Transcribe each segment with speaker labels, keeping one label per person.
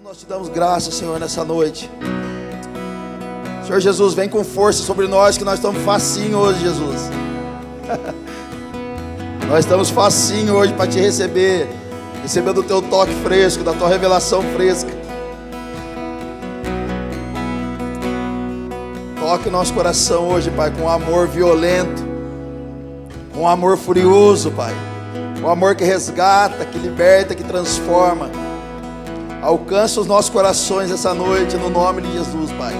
Speaker 1: nós te damos graça, Senhor, nessa noite. Senhor Jesus, vem com força sobre nós, que nós estamos facinho hoje, Jesus. Nós estamos facinho hoje para te receber, recebendo o teu toque fresco, da tua revelação fresca. Toque o nosso coração hoje, Pai, com amor violento, com amor furioso, Pai, com amor que resgata, que liberta, que transforma. Alcança os nossos corações essa noite, no nome de Jesus, Pai.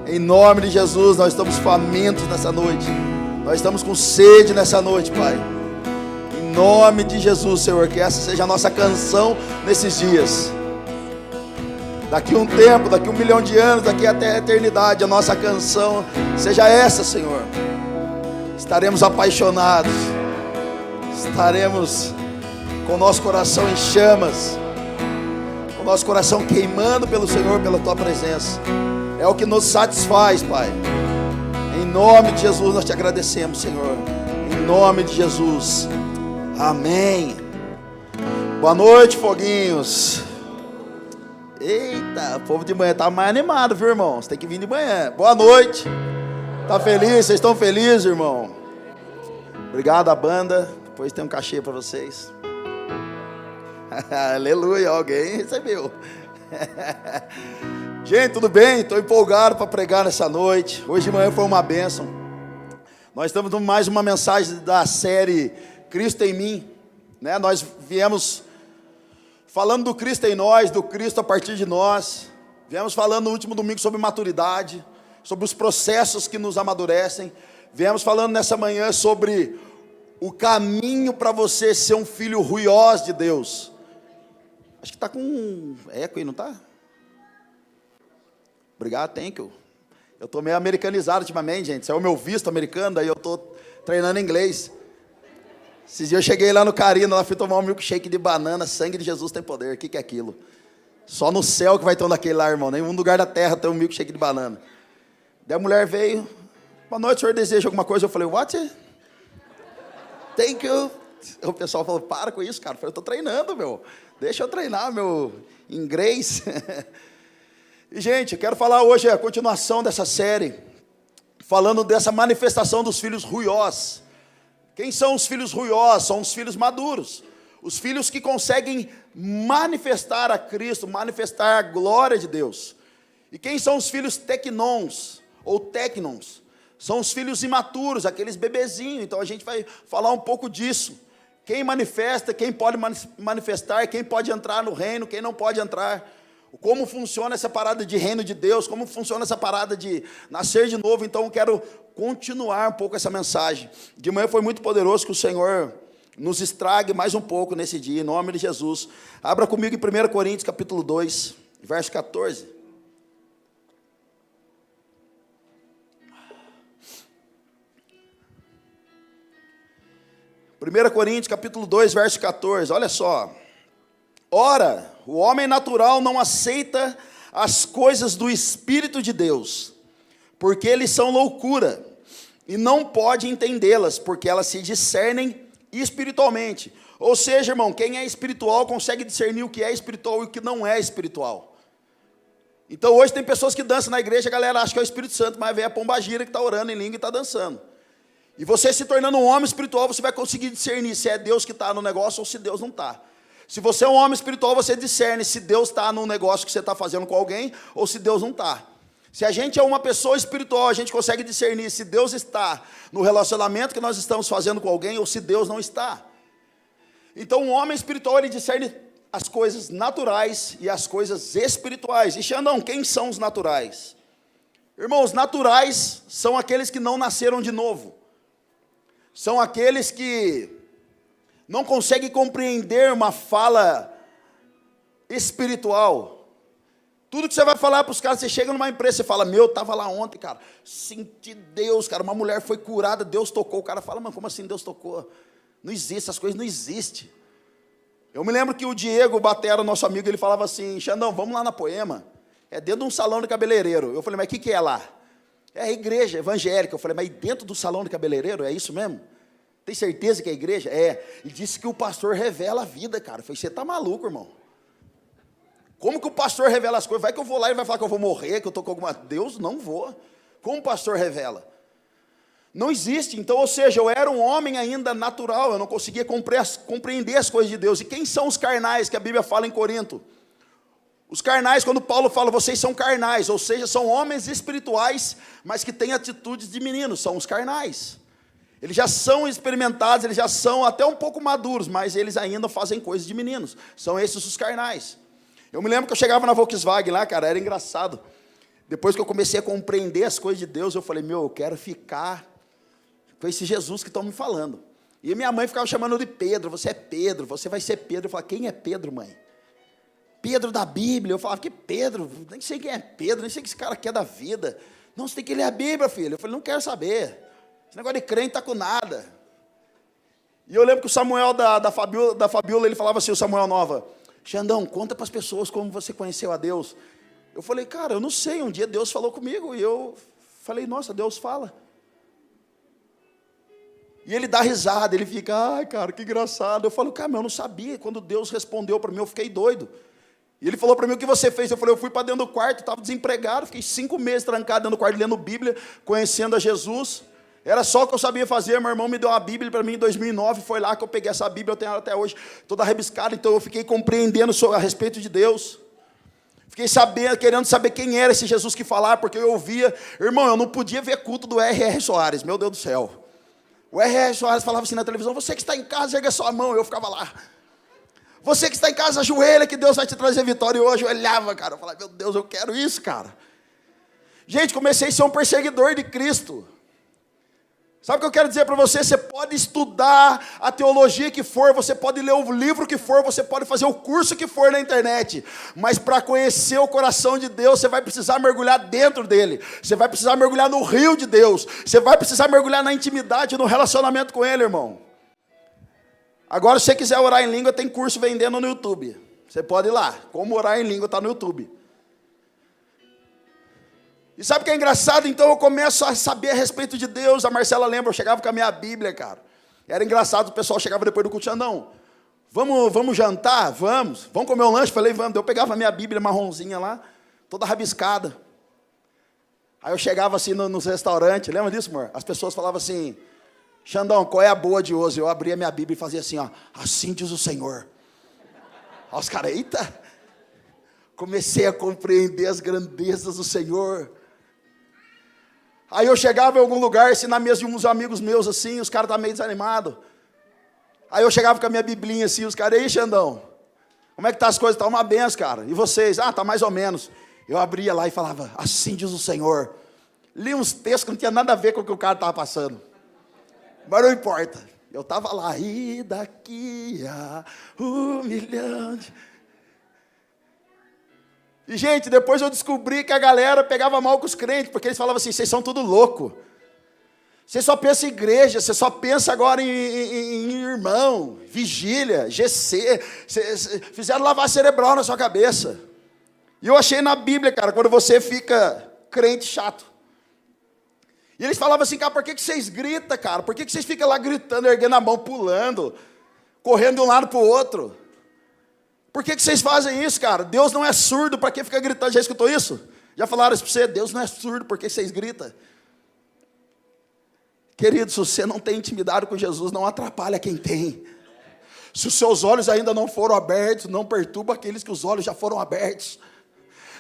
Speaker 1: Em nome de Jesus, nós estamos famintos nessa noite. Nós estamos com sede nessa noite, Pai. Em nome de Jesus, Senhor, que essa seja a nossa canção nesses dias. Daqui um tempo, daqui 1 milhão de anos, daqui até a eternidade, a nossa canção seja essa, Senhor. Estaremos apaixonados. Estaremos com o nosso coração em chamas, com o nosso coração queimando pelo Senhor, pela Tua presença. É o que nos satisfaz, Pai. Em nome de Jesus nós te agradecemos, Senhor. Em nome de Jesus. Amém. Boa noite, foguinhos. Eita, o povo de manhã tá mais animado, viu, irmão? Você tem que vir de manhã. Boa noite. Tá feliz? Vocês estão felizes, irmão? Obrigado à banda. Depois tem um cachê para vocês. Aleluia, alguém recebeu. Gente, tudo bem? Estou empolgado para pregar nessa noite. Hoje de manhã foi uma bênção. Nós estamos com mais uma mensagem da série Cristo em mim, né? Nós viemos falando do Cristo em nós, do Cristo a partir de nós. Viemos falando no último domingo sobre maturidade, sobre os processos que nos amadurecem. Viemos falando nessa manhã sobre o caminho para você ser um filho ruioso de Deus. Acho que está com eco aí, não está? Obrigado, thank you. Eu estou meio americanizado ultimamente, gente. Saiu o meu visto americano, daí eu estou treinando inglês. Esses dias eu cheguei lá no Carina, lá fui tomar um milkshake de banana. Sangue de Jesus tem poder. O que é aquilo? Só no céu que vai ter um daquele lá, irmão. Nenhum lugar da terra tem um milkshake de banana. Daí a mulher veio. Boa noite, o senhor deseja alguma coisa? Eu falei, what? Thank you. O pessoal falou, para com isso, cara. Eu falei, eu estou treinando, meu. Deixa eu treinar meu inglês. E, gente, eu quero falar hoje a continuação dessa série, falando dessa manifestação dos filhos ruiós. Quem são os filhos ruiós? São os filhos maduros. Os filhos que conseguem manifestar a Cristo, manifestar a glória de Deus. E quem são os filhos tecnons, ou tecnons? São os filhos imaturos, aqueles bebezinhos. Então a gente vai falar um pouco disso. Quem manifesta, quem pode manifestar, quem pode entrar no reino, quem não pode entrar. Como funciona essa parada de reino de Deus, como funciona essa parada de nascer de novo. Então eu quero continuar um pouco essa mensagem. De manhã foi muito poderoso, que o Senhor nos estrague mais um pouco nesse dia, em nome de Jesus. Abra comigo em 1 Coríntios capítulo 2, verso 14. Primeira Coríntios capítulo 2, verso 14, olha só. Ora, o homem natural não aceita as coisas do Espírito de Deus, porque eles são loucura, e não pode entendê-las, porque elas se discernem espiritualmente. Ou seja, irmão, quem é espiritual consegue discernir o que é espiritual e o que não é espiritual. Então hoje tem pessoas que dançam na igreja, a galera acha que é o Espírito Santo, mas vem a pombagira que está orando em língua e está dançando. E você se tornando um homem espiritual, você vai conseguir discernir se é Deus que está no negócio ou se Deus não está. Se você é um homem espiritual, você discerne se Deus está no negócio que você está fazendo com alguém ou se Deus não está. Se a gente é uma pessoa espiritual, a gente consegue discernir se Deus está no relacionamento que nós estamos fazendo com alguém ou se Deus não está. Então, um homem espiritual, ele discerne as coisas naturais e as coisas espirituais. E Xandão, quem são os naturais? Irmãos, naturais são aqueles que não nasceram de novo. São aqueles que não conseguem compreender uma fala espiritual. Tudo que você vai falar para os caras, você chega numa empresa, você fala, meu, estava lá ontem, cara, senti Deus, cara, uma mulher foi curada, Deus tocou. O cara fala, mas como assim Deus tocou? Não existe, essas coisas não existem. Eu me lembro que o Diego Batera, nosso amigo, ele falava assim, Xandão, vamos lá na Poema, é dentro de um salão de cabeleireiro. Eu falei, mas o que é lá? É a igreja evangélica. Eu falei, mas dentro do salão de cabeleireiro, é isso mesmo? Tem certeza que é a igreja? É. Ele disse que o pastor revela a vida, cara. Eu falei, você está maluco, irmão? Como que o pastor revela as coisas? Vai que eu vou lá e vai falar que eu vou morrer, que eu estou com alguma... Deus, não vou. Como o pastor revela? Não existe. Então, ou seja, eu era um homem ainda natural, eu não conseguia compreender as coisas de Deus. E quem são os carnais que a Bíblia fala em Corinto? Os carnais, quando Paulo fala, vocês são carnais, ou seja, são homens espirituais, mas que têm atitudes de meninos, são os carnais. Eles já são experimentados, eles já são até um pouco maduros, mas eles ainda fazem coisas de meninos. São esses os carnais. Eu me lembro que eu chegava na Volkswagen lá, cara, era engraçado. Depois que eu comecei a compreender as coisas de Deus, eu falei, eu quero ficar com esse Jesus que estão me falando. E minha mãe ficava chamando de Pedro, você é Pedro, você vai ser Pedro. Eu falava, quem é Pedro, mãe? Pedro da Bíblia. Eu falava, que Pedro? Nem sei quem é Pedro, nem sei o que esse cara quer da vida. Não, você tem que ler a Bíblia, filho. Eu falei, não quero saber. Esse negócio de crente está com nada. E eu lembro que o Samuel da Fabiola, ele falava assim, o Samuel Nova, Xandão, conta para as pessoas como você conheceu a Deus. Eu falei, cara, eu não sei, um dia Deus falou comigo, e eu falei, nossa, Deus fala. E ele dá risada, ele fica, ai, cara, que engraçado. Eu falo, cara, eu não sabia. Quando Deus respondeu para mim, eu fiquei doido. E ele falou para mim, o que você fez? Eu falei, eu fui para dentro do quarto, estava desempregado, fiquei 5 meses trancado dentro do quarto, lendo Bíblia, conhecendo a Jesus. Era só o que eu sabia fazer. Meu irmão me deu uma Bíblia para mim em 2009, foi lá que eu peguei essa Bíblia, eu tenho ela até hoje, toda rabiscada, então eu fiquei compreendendo a respeito de Deus. Fiquei querendo saber quem era esse Jesus que falava, porque eu ouvia, irmão, eu não podia ver culto do R.R. Soares, meu Deus do céu. O R.R. Soares falava assim na televisão, você que está em casa, erga sua mão, eu ficava lá. Você que está em casa, ajoelha, que Deus vai te trazer vitória. E eu ajoelhava, cara, eu falava, meu Deus, eu quero isso, cara. Gente, comecei a ser um perseguidor de Cristo. Sabe o que eu quero dizer para você? Você pode estudar a teologia que for, você pode ler o livro que for, você pode fazer o curso que for na internet, mas para conhecer o coração de Deus, você vai precisar mergulhar dentro dele, você vai precisar mergulhar no rio de Deus, você vai precisar mergulhar na intimidade, no relacionamento com ele, irmão. Agora, se você quiser orar em língua, tem curso vendendo no YouTube, você pode ir lá, como orar em língua está no YouTube. E sabe o que é engraçado? Então eu começo a saber a respeito de Deus. A Marcela lembra, eu chegava com a minha Bíblia, cara. Era engraçado, o pessoal chegava depois do culto, Xandão, vamos jantar? Vamos comer um lanche? Falei, vamos. Eu pegava a minha Bíblia marronzinha lá, toda rabiscada. Aí eu chegava assim nos restaurantes, lembra disso, amor? As pessoas falavam assim, Xandão, qual é a boa de hoje? Eu abria a minha Bíblia e fazia assim, ó, assim diz o Senhor. Aí os caras, eita! Comecei a compreender as grandezas do Senhor. Aí eu chegava em algum lugar, assim, na mesa de uns amigos meus, assim, os caras estavam meio desanimados. Aí eu chegava com a minha biblinha, assim, os caras, ei, Xandão, como é que tá as coisas? Tá uma benção, cara. E vocês? Ah, tá mais ou menos. Eu abria lá e falava, assim diz o Senhor. Li uns textos que não tinha nada a ver com o que o cara estava passando. Mas não importa. Eu estava lá, e daqui a 1.000.000 de... E, gente, depois eu descobri que a galera pegava mal com os crentes, porque eles falavam assim, vocês são tudo louco. Você só pensa em igreja, você só pensa agora em irmão, vigília, GC. Fizeram lavar cerebral na sua cabeça. E eu achei na Bíblia, cara, quando você fica crente chato. E eles falavam assim, cara, por que vocês gritam, cara? Por que vocês ficam lá gritando, erguendo a mão, pulando, correndo de um lado para o outro? Por que vocês fazem isso, cara? Deus não é surdo, para que ficar gritando? Já escutou isso? Já falaram isso para você? Deus não é surdo, por que vocês gritam? Querido, se você não tem intimidade com Jesus, não atrapalha quem tem. Se os seus olhos ainda não foram abertos, não perturba aqueles que os olhos já foram abertos.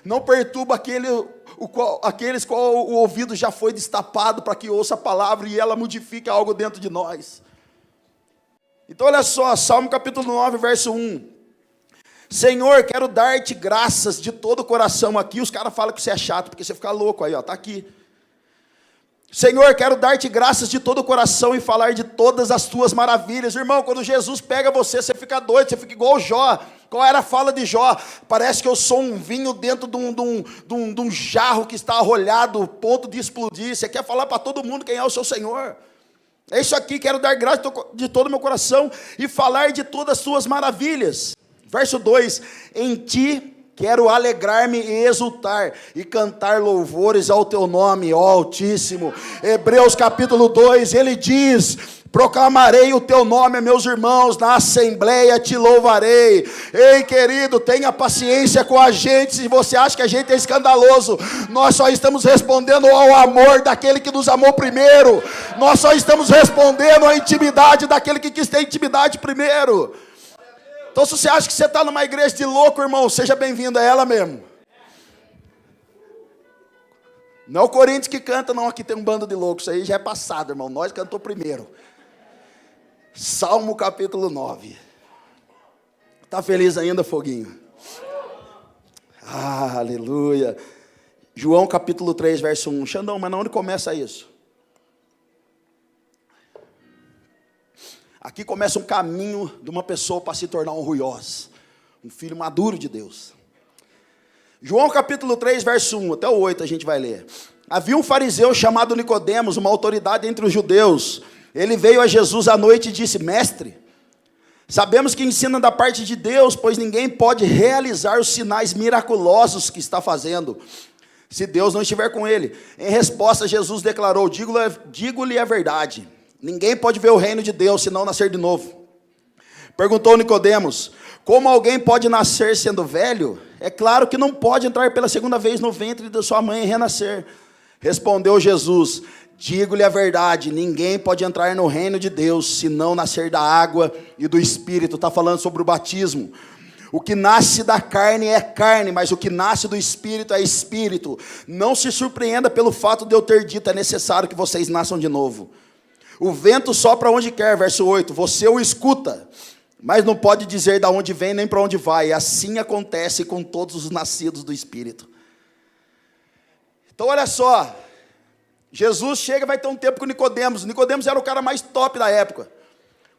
Speaker 1: Não perturba aqueles qual o ouvido já foi destapado para que ouça a palavra e ela modifique algo dentro de nós. Então olha só, Salmo capítulo 9, verso 1. Senhor, quero dar-te graças de todo o coração. Aqui os caras falam que você é chato, porque você fica louco aí, ó, tá aqui. Senhor, quero dar-te graças de todo o coração e falar de todas as tuas maravilhas. Irmão, quando Jesus pega você, você fica doido, você fica igual o Jó. Qual era a fala de Jó? Parece que eu sou um vinho dentro de um jarro que está arrolhado, ponto de explodir. Você quer falar para todo mundo quem é o seu Senhor. É isso aqui, quero dar graças de todo o meu coração e falar de todas as tuas maravilhas. Verso 2, em ti Quero alegrar-me e exultar e cantar louvores ao teu nome, ó Altíssimo. Hebreus capítulo 2, ele diz: proclamarei o teu nome, meus irmãos, na assembleia te louvarei. Ei, querido, tenha paciência com a gente. Se você acha que a gente é escandaloso, nós só estamos respondendo ao amor daquele que nos amou primeiro. Nós só estamos respondendo à intimidade daquele que quis ter intimidade primeiro. Então, se você acha que você está numa igreja de louco, irmão, seja bem-vindo a ela mesmo. Não é o Corinthians que canta, não. Aqui tem um bando de loucos. Isso aí já é passado, irmão. Nós cantou primeiro. Salmo capítulo 9. Está feliz ainda, Foguinho? Ah, aleluia. João capítulo 3, verso 1. Xandão, mas onde começa isso? Aqui começa um caminho de uma pessoa para se tornar um ruiós, um filho maduro de Deus. João capítulo 3, verso 1, até o 8 a gente vai ler. Havia um fariseu chamado Nicodemos, uma autoridade entre os judeus. Ele veio a Jesus à noite e disse: mestre, sabemos que ensina da parte de Deus, pois ninguém pode realizar os sinais miraculosos que está fazendo, se Deus não estiver com ele. Em resposta, Jesus declarou: digo-lhe a verdade. Ninguém pode ver o reino de Deus se não nascer de novo. Perguntou Nicodemos: como alguém pode nascer sendo velho? É claro que não pode entrar pela segunda vez no ventre de sua mãe e renascer. Respondeu Jesus: digo-lhe a verdade, ninguém pode entrar no reino de Deus se não nascer da água e do Espírito. Está falando sobre o batismo. O que nasce da carne é carne, mas o que nasce do Espírito é Espírito. Não se surpreenda pelo fato de eu ter dito: é necessário que vocês nasçam de novo. O vento sopra onde quer, verso 8, você o escuta, mas não pode dizer de onde vem nem para onde vai. Assim acontece com todos os nascidos do Espírito. Então olha só, Jesus chega e vai ter um tempo com Nicodemos. Nicodemos era o cara mais top da época,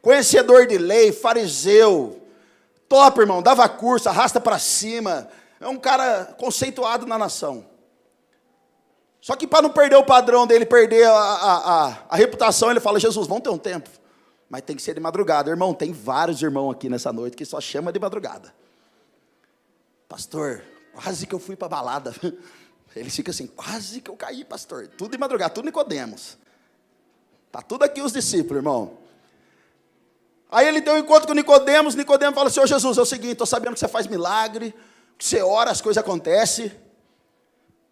Speaker 1: conhecedor de lei, fariseu, top, irmão, dava curso, arrasta para cima, é um cara conceituado na nação. Só que para não perder o padrão dele, perder a reputação, ele fala: Jesus, vamos ter um tempo, mas tem que ser de madrugada. Irmão, tem vários irmãos aqui nessa noite que só chama de madrugada. Pastor, quase que eu fui para a balada. Eles ficam assim: quase que eu caí, pastor. Tudo de madrugada, tudo Nicodemos. Está tudo aqui os discípulos, irmão. Aí ele tem um encontro com Nicodemos. Nicodemos fala: Senhor Jesus, é o seguinte, estou sabendo que você faz milagre, que você ora, as coisas acontecem.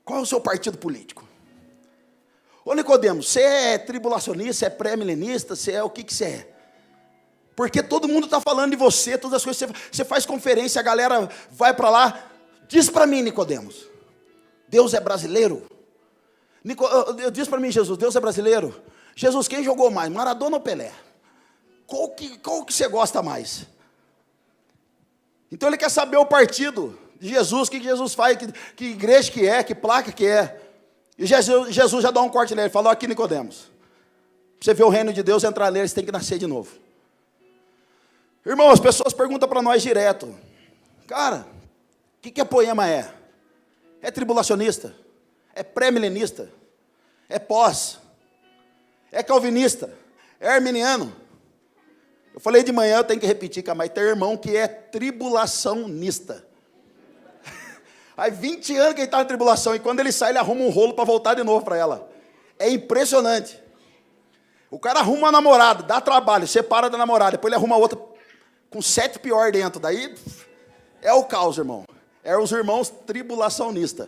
Speaker 1: Qual é o seu partido político? Ô Nicodemos, você é tribulacionista, você é pré-milenista, você é o que você é? Porque todo mundo está falando de você, todas as coisas, você faz conferência, a galera vai para lá. Diz para mim, Nicodemos, Deus é brasileiro? Diz para mim, Jesus, Deus é brasileiro? Jesus, quem jogou mais, Maradona ou Pelé? Qual que você gosta mais? Então ele quer saber o partido de Jesus, o que Jesus faz, que igreja que é, que placa que é. E Jesus já dá um corte nele, ele falou: aqui Nicodemos, para você ver o reino de Deus entrar nele, você tem que nascer de novo. Irmão, as pessoas perguntam para nós direto: cara, o que poema é? É tribulacionista? É pré-milenista? É pós? É calvinista? É arminiano? Eu falei de manhã, eu tenho que repetir, mas tem irmão que é tribulacionista. Aí 20 anos que ele está na tribulação, e quando ele sai, ele arruma um rolo para voltar de novo para ela. É impressionante. O cara arruma uma namorada, dá trabalho, separa da namorada, depois ele arruma outra com 7 pior dentro. Daí é o caos, irmão. É os irmãos tribulacionistas.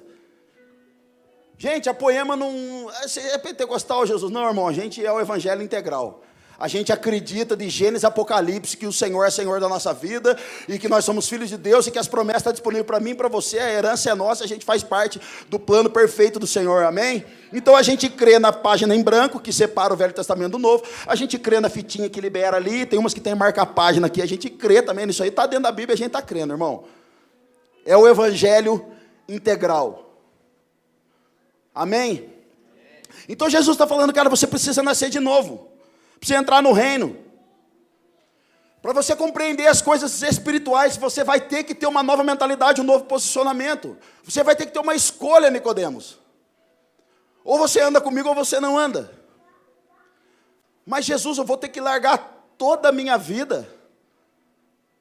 Speaker 1: Gente, a poema não... É pentecostal, Jesus? Não, irmão, a gente é o evangelho integral. A gente acredita de Gênesis a Apocalipse que o Senhor é Senhor da nossa vida e que nós somos filhos de Deus e que as promessas estão disponíveis para mim e para você, a herança é nossa, a gente faz parte do plano perfeito do Senhor, amém? Então a gente crê na página em branco que separa o Velho Testamento do Novo, a gente crê na fitinha que libera ali, tem umas que tem marca-página aqui, a gente crê também nisso aí, está dentro da Bíblia, a gente está crendo, irmão. É o evangelho integral, amém? Então Jesus está falando, cara, você precisa nascer de novo. Para você entrar no reino, para você compreender as coisas espirituais, você vai ter que ter uma nova mentalidade, um novo posicionamento. Você vai ter que ter uma escolha, Nicodemos. Ou você anda comigo ou você não anda. Mas Jesus, eu vou ter que largar toda a minha vida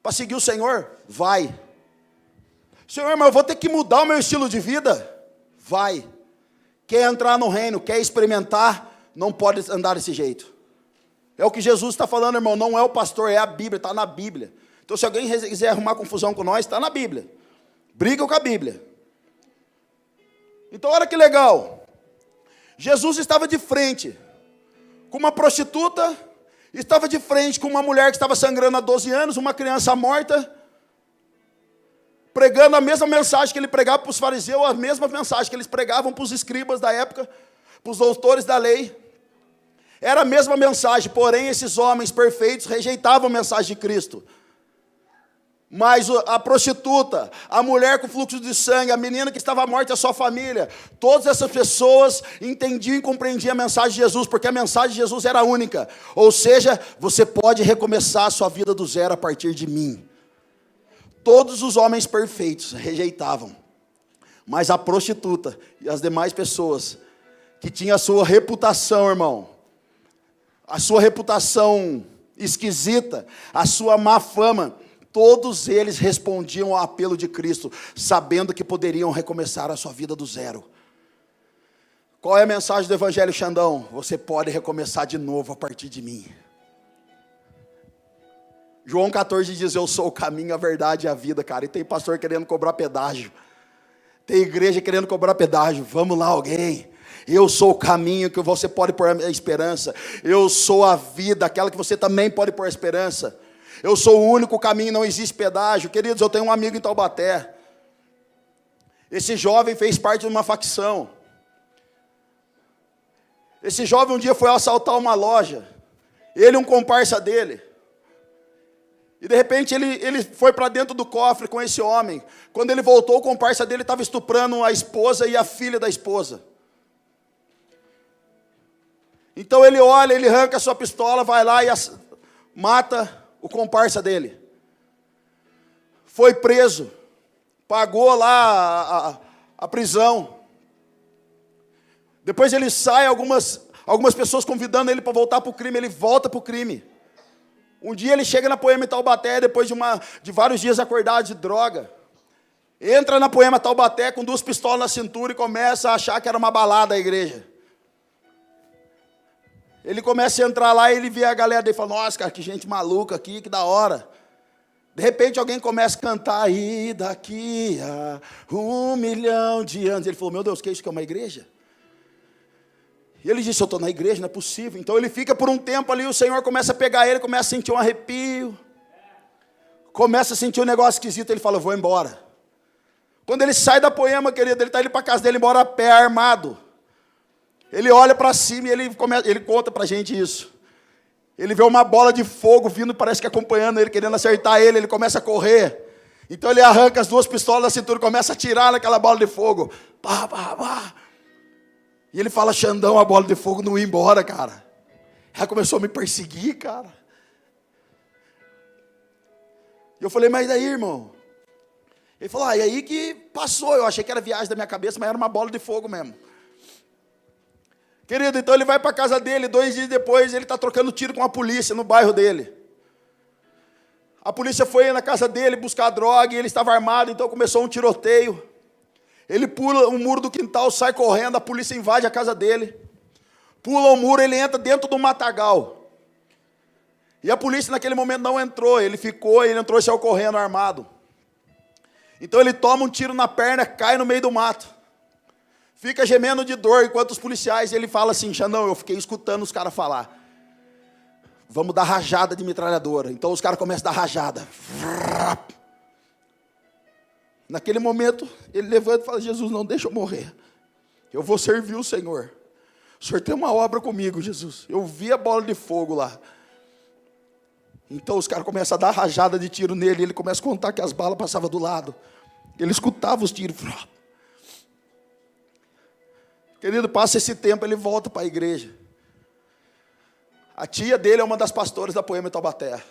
Speaker 1: para seguir o Senhor? Vai. Senhor, mas eu vou ter que mudar o meu estilo de vida? Vai. Quer entrar no reino, quer experimentar, não pode andar desse jeito. É o que Jesus está falando, irmão, não é o pastor, é a Bíblia, está na Bíblia. Então, se alguém quiser arrumar confusão com nós, está na Bíblia. Briga com a Bíblia. Então, olha que legal. Jesus estava de frente com uma prostituta, estava de frente com uma mulher que estava sangrando há 12 anos, uma criança morta, pregando a mesma mensagem que ele pregava para os fariseus, a mesma mensagem que eles pregavam para os escribas da época, para os doutores da lei. Era a mesma mensagem, porém esses homens perfeitos rejeitavam a mensagem de Cristo. Mas a prostituta, a mulher com fluxo de sangue, a menina que estava morta, a sua família, todas essas pessoas entendiam e compreendiam a mensagem de Jesus, porque a mensagem de Jesus era única. Ou seja, você pode recomeçar a sua vida do zero a partir de mim. Todos os homens perfeitos rejeitavam, mas a prostituta e as demais pessoas que tinham a sua reputação, irmão, a sua reputação esquisita, a sua má fama, todos eles respondiam ao apelo de Cristo, sabendo que poderiam recomeçar a sua vida do zero. Qual é a mensagem do Evangelho, Xandão? Você pode recomeçar de novo a partir de mim. João 14 diz, eu sou o caminho, a verdade e a vida, cara. E tem pastor querendo cobrar pedágio. Tem igreja querendo cobrar pedágio. Vamos lá, alguém. Eu sou o caminho que você pode pôr a esperança. Eu sou a vida, aquela que você também pode pôr a esperança. Eu sou o único caminho, não existe pedágio. Queridos, eu tenho um amigo em Taubaté. Esse jovem fez parte de uma facção. Esse jovem um dia foi assaltar uma loja. Ele e um comparsa dele. E de repente ele foi para dentro do cofre com esse homem. Quando ele voltou, o comparsa dele estava estuprando a esposa e a filha da esposa. Então ele olha, ele arranca a sua pistola, vai lá e mata o comparsa dele. Foi preso, pagou lá a prisão. Depois ele sai, algumas pessoas convidando ele para voltar para o crime, ele volta para o crime. Um dia ele chega na Poema Taubaté, depois de vários dias acordado de droga. Entra na Poema Taubaté com 2 pistolas na cintura e começa a achar que era uma balada a igreja. Ele começa a entrar lá e ele vê a galera dele e fala, nossa, cara, que gente maluca aqui, que da hora. De repente alguém começa a cantar, e daqui a 1 milhão de anos. Ele falou, meu Deus, que é isso que é uma igreja? E ele disse, eu estou na igreja, não é possível. Então ele fica por um tempo ali, o Senhor começa a pegar ele, começa a sentir um arrepio, começa a sentir um negócio esquisito, ele fala, eu vou embora. Quando ele sai da Poema, querido, ele está indo para a casa dele, embora a pé, armado. Ele olha para cima e ele conta para a gente isso. Ele vê uma bola de fogo vindo, parece que acompanhando ele, querendo acertar ele, ele começa a correr. Então ele arranca as 2 pistolas da cintura e começa a atirar naquela bola de fogo. Pá, pá, pá. E ele fala, Xandão, a bola de fogo não ia embora, cara. Ela começou a me perseguir, cara. E eu falei, mas daí, irmão? Ele falou, e aí que passou, eu achei que era viagem da minha cabeça, mas era uma bola de fogo mesmo. Querido, então ele vai para a casa dele, 2 dias depois ele está trocando tiro com a polícia no bairro dele. A polícia foi na casa dele buscar droga e ele estava armado, então começou um tiroteio. Ele pula o muro do quintal, sai correndo, a polícia invade a casa dele. Pula o muro, ele entra dentro do matagal. E a polícia naquele momento não entrou, ele entrou e saiu correndo armado. Então ele toma um tiro na perna, cai no meio do mato. Fica gemendo de dor, enquanto os policiais, ele fala assim, Xandão, eu fiquei escutando os caras falar. Vamos dar rajada de metralhadora. Então os caras começam a dar rajada. Naquele momento, ele levanta e fala, Jesus, não deixa eu morrer. Eu vou servir o Senhor. O Senhor tem uma obra comigo, Jesus. Eu vi a bola de fogo lá. Então os caras começam a dar rajada de tiro nele. Ele começa a contar que as balas passavam do lado. Ele escutava os tiros. Querido, passa esse tempo, ele volta para a igreja. A tia dele é uma das pastoras da Poema Taubaté.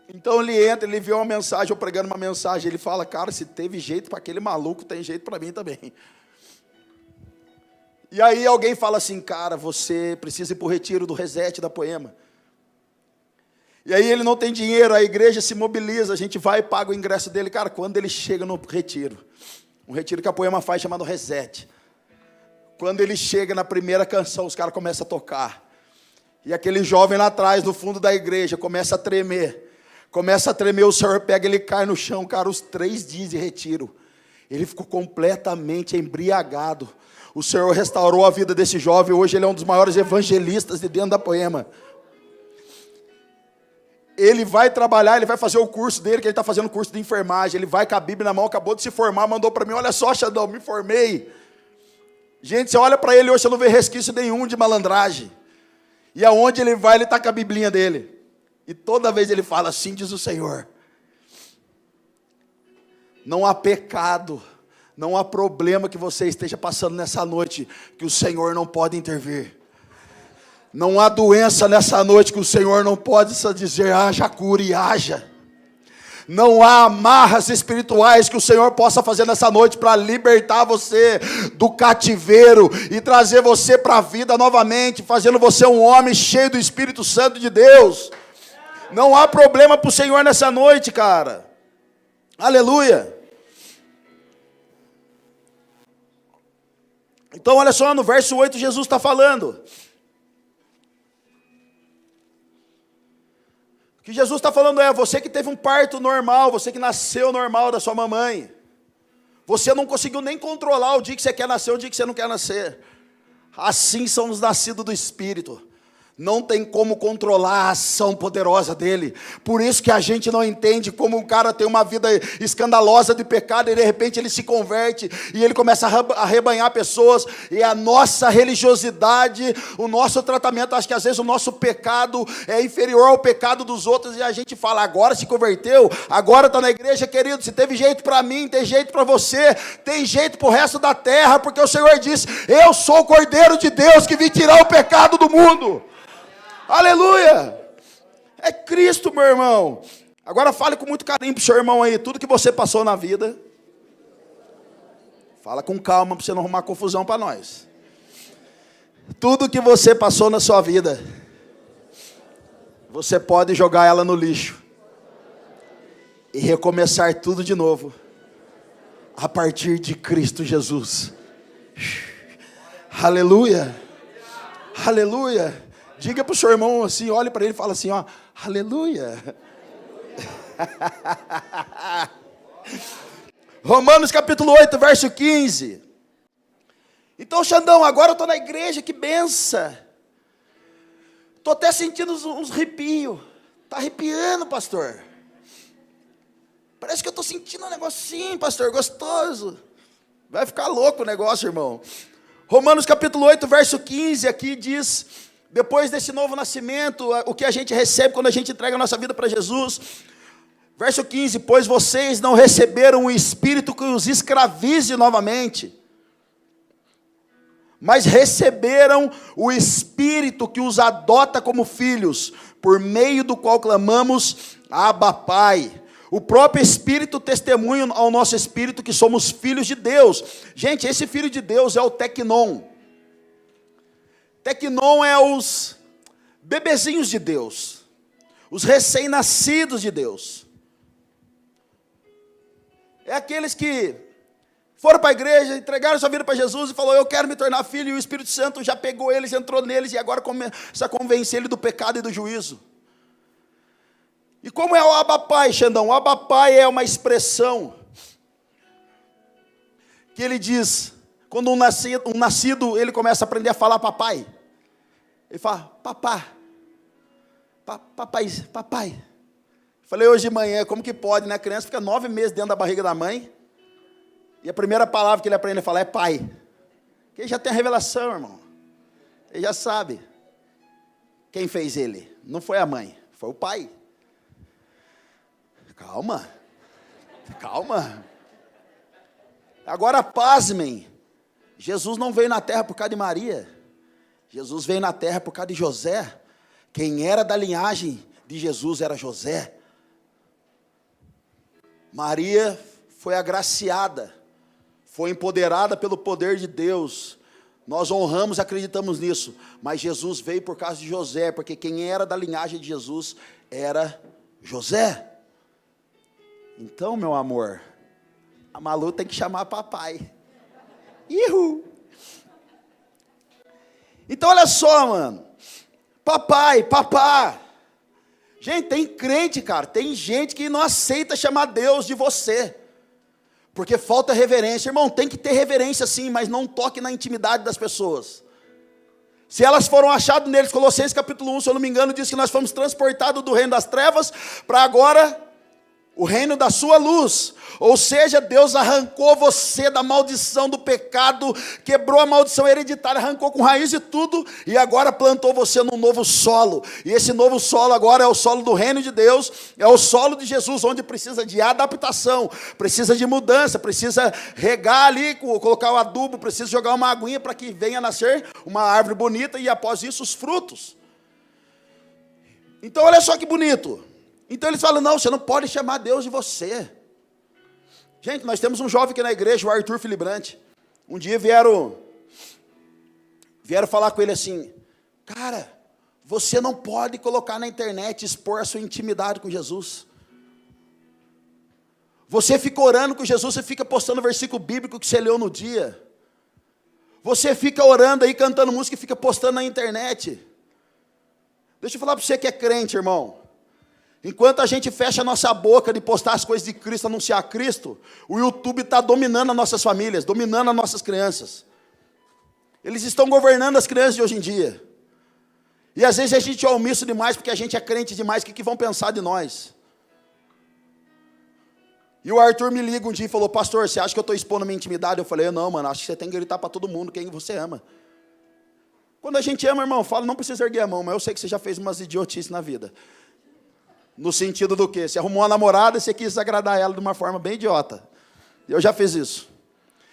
Speaker 1: Então ele entra, ele vê uma mensagem, eu pregando uma mensagem, ele fala, cara, se teve jeito para aquele maluco, tem jeito para mim também. E aí alguém fala assim, cara, você precisa ir para o retiro do Reset da Poema. E aí ele não tem dinheiro, a igreja se mobiliza, a gente vai e paga o ingresso dele. Cara, quando ele chega no retiro, um retiro que a Poema faz chamado Reset. Quando ele chega na primeira canção, os caras começam a tocar. E aquele jovem lá atrás, no fundo da igreja, começa a tremer. Começa a tremer, o Senhor pega, ele cai no chão. Cara, os 3 dias de retiro, ele ficou completamente embriagado. O Senhor restaurou a vida desse jovem. Hoje ele é um dos maiores evangelistas de dentro da Poema. Ele vai trabalhar, ele vai fazer o curso dele, que ele está fazendo o curso de enfermagem. Ele vai com a Bíblia na mão, acabou de se formar, mandou para mim: olha só, Xandão, me formei. Gente, você olha para ele hoje, você não vê resquício nenhum de malandragem. E aonde ele vai, ele está com a Biblinha dele. E toda vez ele fala: assim diz o Senhor. Não há pecado, não há problema que você esteja passando nessa noite que o Senhor não pode intervir. Não há doença nessa noite que o Senhor não pode só dizer: haja cura e haja. Não há amarras espirituais que o Senhor possa fazer nessa noite para libertar você do cativeiro e trazer você para a vida novamente, fazendo você um homem cheio do Espírito Santo de Deus. Não há problema para o Senhor nessa noite, cara. Aleluia. Então olha só, no verso 8 Jesus está falando. O que Jesus está falando é: você que teve um parto normal, você que nasceu normal da sua mamãe, você não conseguiu nem controlar o dia que você quer nascer, o dia que você não quer nascer. Assim são os nascidos do Espírito. Não tem como controlar a ação poderosa dele. Por isso que a gente não entende como um cara tem uma vida escandalosa de pecado e de repente ele se converte e ele começa a arrebanhar pessoas. E a nossa religiosidade, o nosso tratamento, acho que às vezes o nosso pecado é inferior ao pecado dos outros e a gente fala: agora se converteu, agora está na igreja, querido. Se teve jeito para mim, tem jeito para você, tem jeito para o resto da terra, porque o Senhor disse: eu sou o Cordeiro de Deus que vim tirar o pecado do mundo. Aleluia! É Cristo, meu irmão. Agora fale com muito carinho para o seu irmão aí, tudo que você passou na vida. Fala com calma para você não arrumar confusão para nós. Tudo que você passou na sua vida, você pode jogar ela no lixo e recomeçar tudo de novo a partir de Cristo Jesus. Aleluia! Aleluia! Diga para o seu irmão assim, olhe para ele e fala assim, ó: aleluia. Romanos capítulo 8, verso 15. Então, Xandão, agora eu estou na igreja, que benção. Estou até sentindo uns arrepios. Está arrepiando, pastor. Parece que eu estou sentindo um negocinho, pastor, gostoso. Vai ficar louco o negócio, irmão. Romanos capítulo 8, verso 15, aqui diz: depois desse novo nascimento, o que a gente recebe quando a gente entrega a nossa vida para Jesus. Verso 15: pois vocês não receberam um espírito que os escravize novamente, mas receberam o espírito que os adota como filhos, por meio do qual clamamos: Abba, Pai. O próprio Espírito testemunha ao nosso espírito que somos filhos de Deus. Gente, esse filho de Deus é o Tecnon. Tecnon é os bebezinhos de Deus, os recém-nascidos de Deus. É aqueles que foram para a igreja, entregaram sua vida para Jesus e falou: eu quero me tornar filho, e o Espírito Santo já pegou eles, entrou neles e agora começa a convencer ele do pecado e do juízo. E como é o Abba Pai, Xandão? O Abba Pai é uma expressão que ele diz, quando um nascido ele começa a aprender a falar papai. Ele fala: papá, papai. Falei hoje de manhã, como que pode, né? A criança fica 9 meses dentro da barriga da mãe, e a primeira palavra que ele aprende a falar é pai. Porque ele já tem a revelação, irmão. Ele já sabe quem fez ele. Não foi a mãe, foi o pai. Calma. Agora pasmem, Jesus não veio na terra por causa de Maria. Jesus veio na terra por causa de José. Quem era da linhagem de Jesus era José. Maria foi agraciada, foi empoderada pelo poder de Deus, Nós honramos e acreditamos nisso. Mas Jesus veio por causa de José, porque quem era da linhagem de Jesus era José. Então, meu amor, a Malu tem que chamar papai. Ihu! Então, olha só, mano. Papai, papá. Gente, tem crente, cara. Tem gente que não aceita chamar Deus de você. Porque falta reverência. Irmão, tem que ter reverência sim, mas não toque na intimidade das pessoas. Se elas foram achadas neles, Colossenses capítulo 1, se eu não me engano, diz que nós fomos transportados do reino das trevas para agora o reino da sua luz. Ou seja, Deus arrancou você da maldição do pecado, quebrou a maldição hereditária, arrancou com raiz e tudo, e agora plantou você num novo solo. E esse novo solo agora é o solo do reino de Deus, é o solo de Jesus, onde precisa de adaptação, precisa de mudança, precisa regar ali, colocar o adubo, precisa jogar uma aguinha para que venha nascer uma árvore bonita e após isso os frutos. Então olha só que bonito. Então eles falam, não, você não pode chamar Deus de você. Gente, nós temos um jovem aqui na igreja, o Arthur Filibrante. Um dia vieram falar com ele assim, cara, você não pode colocar na internet, expor a sua intimidade com Jesus. Você fica orando com Jesus, você fica postando versículo bíblico que você leu no dia. Você fica orando aí, cantando música e fica postando na internet. Deixa eu falar para você que é crente, irmão. Enquanto a gente fecha a nossa boca de postar as coisas de Cristo, anunciar Cristo, o YouTube está dominando as nossas famílias, dominando as nossas crianças. Eles estão governando as crianças de hoje em dia. E às vezes a gente é omisso demais, porque a gente é crente demais, o que vão pensar de nós? E o Arthur me liga um dia e falou, pastor, você acha que eu estou expondo minha intimidade? Eu falei, não, mano, acho que você tem que gritar para todo mundo quem você ama. Quando a gente ama, irmão, fala, não precisa erguer a mão, mas eu sei que você já fez umas idiotices na vida. No sentido do quê? Você arrumou uma namorada e você quis agradar ela de uma forma bem idiota. Eu já fiz isso.